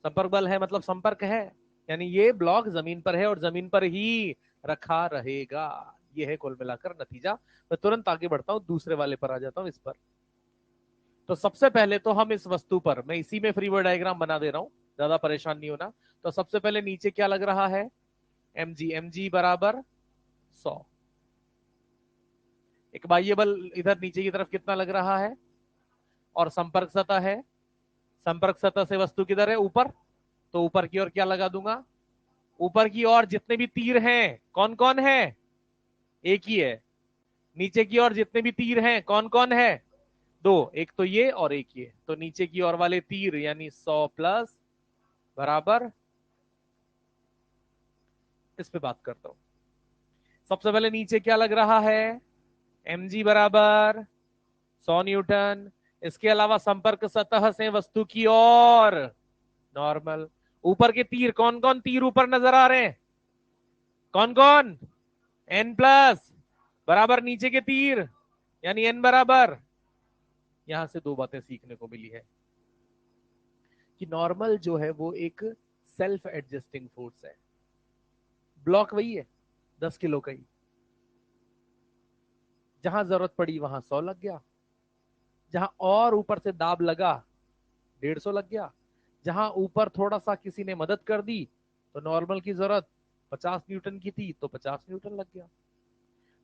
संपर्क बल है मतलब संपर्क है, यानी ये ब्लॉक जमीन पर है और जमीन पर ही रखा रहेगा। ये है कुल मिलाकर नतीजा। मैं तुरंत आगे बढ़ता हूं, दूसरे वाले पर आ जाता हूं, इस पर। तो सबसे पहले तो हम इस वस्तु पर, मैं इसी में फ्रीवर्ड डायग्राम बना दे रहा हूं, ज्यादा परेशान नहीं होना। तो सबसे पहले नीचे क्या लग रहा है? mg बराबर 100। एक बाह्य बल इधर नीचे की तरफ कितना लग रहा है? और संपर्क सतह है, संपर्क सतह से वस्तु किधर है? ऊपर। तो ऊपर की ओर क्या लगा दूंगा? ऊपर की ओर जितने भी तीर हैं कौन कौन है? एक ही है। नीचे की ओर जितने भी तीर हैं कौन कौन है? 2, एक तो ये और एक ये। तो नीचे की ओर वाले तीर यानी 100 प्लस बराबर, इस पे बात करता हूं। सबसे पहले नीचे क्या लग रहा है? mg बराबर 100 न्यूटन। इसके अलावा संपर्क सतह से वस्तु की ओर नॉर्मल। ऊपर के तीर कौन कौन तीर ऊपर नजर आ रहे हैं? कौन कौन? n प्लस बराबर नीचे के तीर, यानी n बराबर। यहां से 2 बातें सीखने को मिली है कि नॉर्मल जो है वो एक सेल्फ एडजस्टिंग फोर्स है। ब्लॉक वही है, 10 किलो का ही। जहां जरूरत पड़ी वहां 100 लग गया, जहां और ऊपर से दाब लगा 150 लग गया, जहां ऊपर थोड़ा सा किसी ने मदद कर दी, तो नॉर्मल की जरूरत 50 न्यूटन की थी तो 50 न्यूटन लग गया।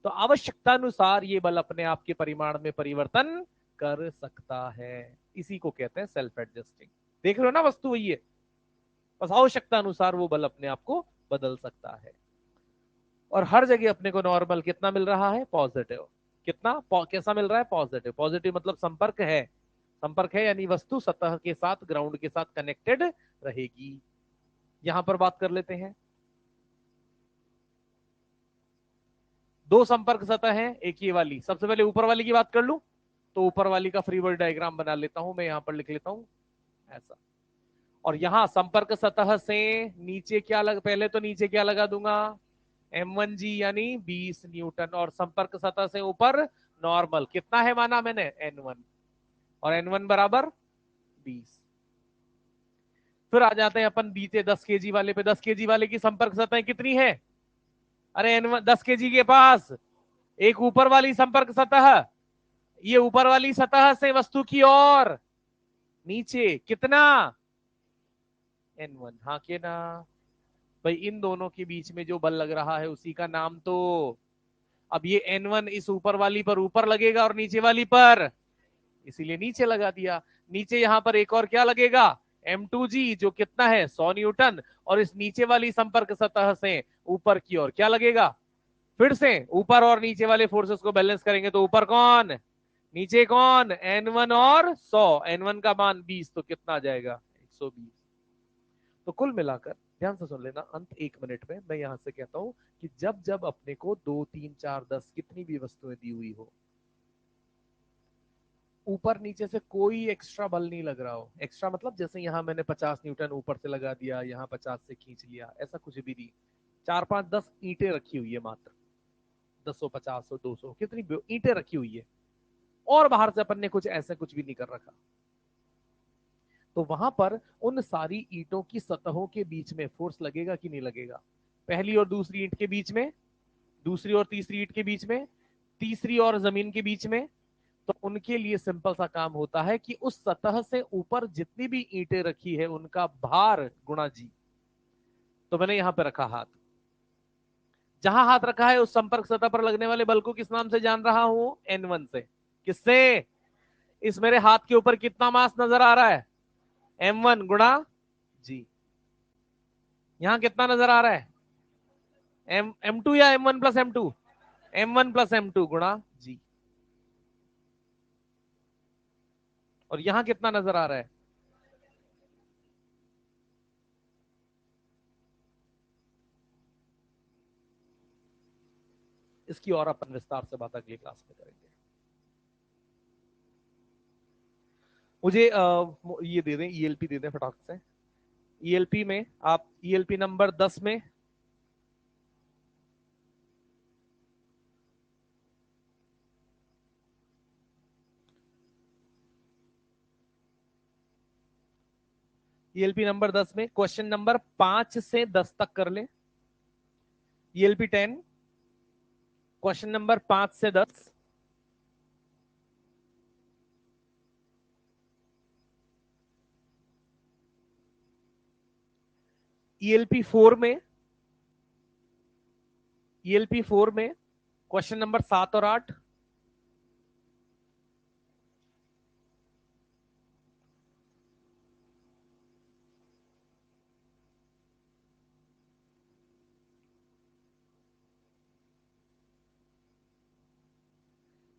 तो आवश्यकता अनुसार ये बल अपने आप के परिमाण में परिवर्तन कर सकता है। इसी को कहते हैं सेल्फ एडजस्टिंग। देख रहे हो ना, वस्तु वही है, बस आवश्यकता अनुसार वो बल अपने आप को बदल सकता है। और हर जगह अपने को नॉर्मल कितना मिल रहा है? पॉजिटिव। कितना कैसा मिल रहा है? पॉजिटिव। पॉजिटिव मतलब संपर्क है, संपर्क है यानी वस्तु सतह के साथ, ग्राउंड के साथ कनेक्टेड रहेगी। यहां पर बात कर लेते हैं। दो संपर्क सतह है, एक ये वाली। सबसे पहले ऊपर वाली की बात कर लूं तो ऊपर वाली का फ्री बॉडी डायग्राम बना लेता हूं मैं, यहां पर लिख लेता हूं ऐसा। और यहां संपर्क सतह से नीचे क्या पहले तो नीचे क्या लगा दूंगा, M1G यानी 20 न्यूटन, और संपर्क सतह से ऊपर नॉर्मल कितना है माना मैंने N1, और N1 बराबर 20। फिर आ जाते हैं अपन बीते 10 केजी वाले पे। 10 केजी वाले की संपर्क सतह कितनी है, अरे N1 10 केजी के पास एक ऊपर वाली संपर्क सतह, ये ऊपर वाली सतह से वस्तु की ओर नीचे कितना N1, हाँ के ना भाई, इन दोनों के बीच में जो बल लग रहा है उसी का नाम तो, अब ये N1 इस ऊपर वाली पर ऊपर लगेगा और नीचे वाली पर, इसीलिए नीचे लगा दिया। नीचे यहां पर एक और क्या लगेगा, M2G जो कितना है 100 न्यूटन, और इस नीचे वाली संपर्क सतह से ऊपर की ओर क्या लगेगा, फिर से ऊपर और नीचे वाले फोर्सेस को बैलेंस करेंगे तो ऊपर कौन नीचे कौन, N1 और 100, N1 का मान 20 तो कितना आ जाएगा 120। तो कुल मिलाकर ध्यान से सुन लेना, अंत 1 मिनट में मैं यहां से कहता हूं कि जब जब अपने को 2 3 4 10 कितनी भी वस्तुएं दी हुई हो, ऊपर नीचे से कोई एक्स्ट्रा बल नहीं लग रहा हो, एक्स्ट्रा मतलब जैसे यहां मैंने 50 न्यूटन ऊपर से लगा दिया, यहां 50 से खींच लिया, ऐसा कुछ भी नहीं। 4 5 10 ईंटें रखी हुई है मात्र, 10 50 200 कितनी ईंटें रखी हुई है, और बाहर से अपन ने कुछ ऐसे कुछ भी नहीं कर रखा। तो वहां पर उन सारी ईंटों की सतहों के बीच में फोर्स लगेगा कि नहीं लगेगा, पहली और दूसरी ईंट के बीच में, दूसरी और तीसरी ईंट के बीच में, तीसरी और जमीन के बीच में। तो उनके लिए सिंपल सा काम होता है कि उस सतह से ऊपर जितनी भी ईंटें रखी है उनका भार गुणा जी। तो मैंने यहां पे रखा हाथ, जहां हाथ रखा है उस संपर्क सतह पर लगने वाले बल को किस नाम से जान रहा हूं, N1 से। किससे, इस मेरे हाथ के ऊपर कितना मास नजर आ रहा है, M1 गुणा जी। यहां कितना नजर आ रहा है, M2 या M1 plus M2, M1 plus M2 गुणा जी। और यहां कितना नजर आ रहा है, इसकी और अपन विस्तार से बात अगली क्लास में करेंगे। मुझे ये दे दें, ELP दे दें फटाक से। ELP में आप ELP नंबर 10 में ELP नंबर 10 में क्वेश्चन नंबर 5 से 10 तक कर ले। ELP 10 क्वेश्चन नंबर 5 से 10। ELP 4 में, ELP 4 में क्वेश्चन नंबर 7 और 8।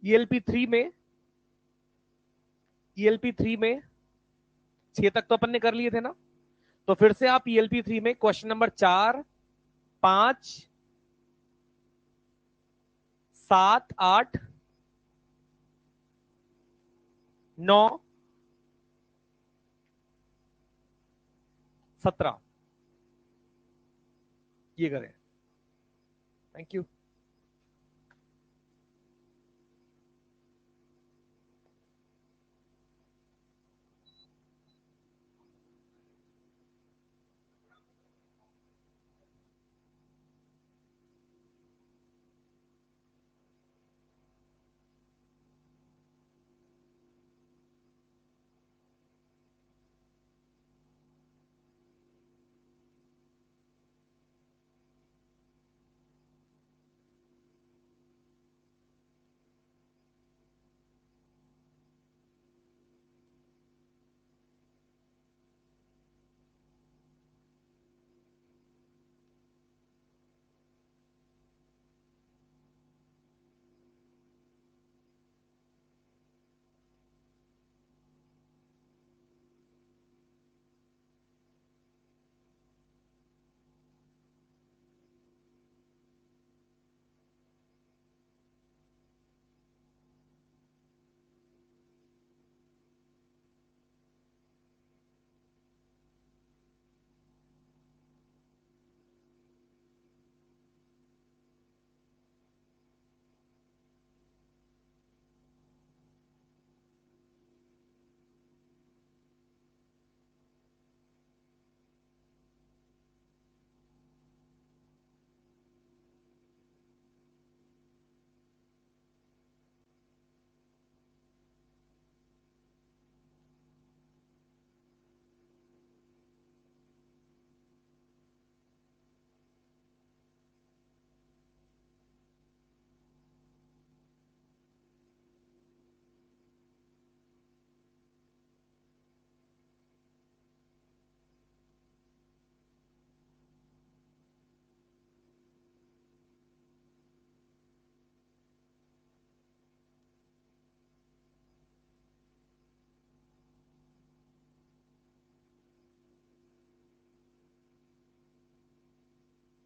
ELP 3 में, ELP 3 में 6 तक तो अपन ने कर लिए थे ना, तो फिर से आप ELP 3 में क्वेश्चन नंबर 4 5 7 8 9 17 ये करें। Thank you.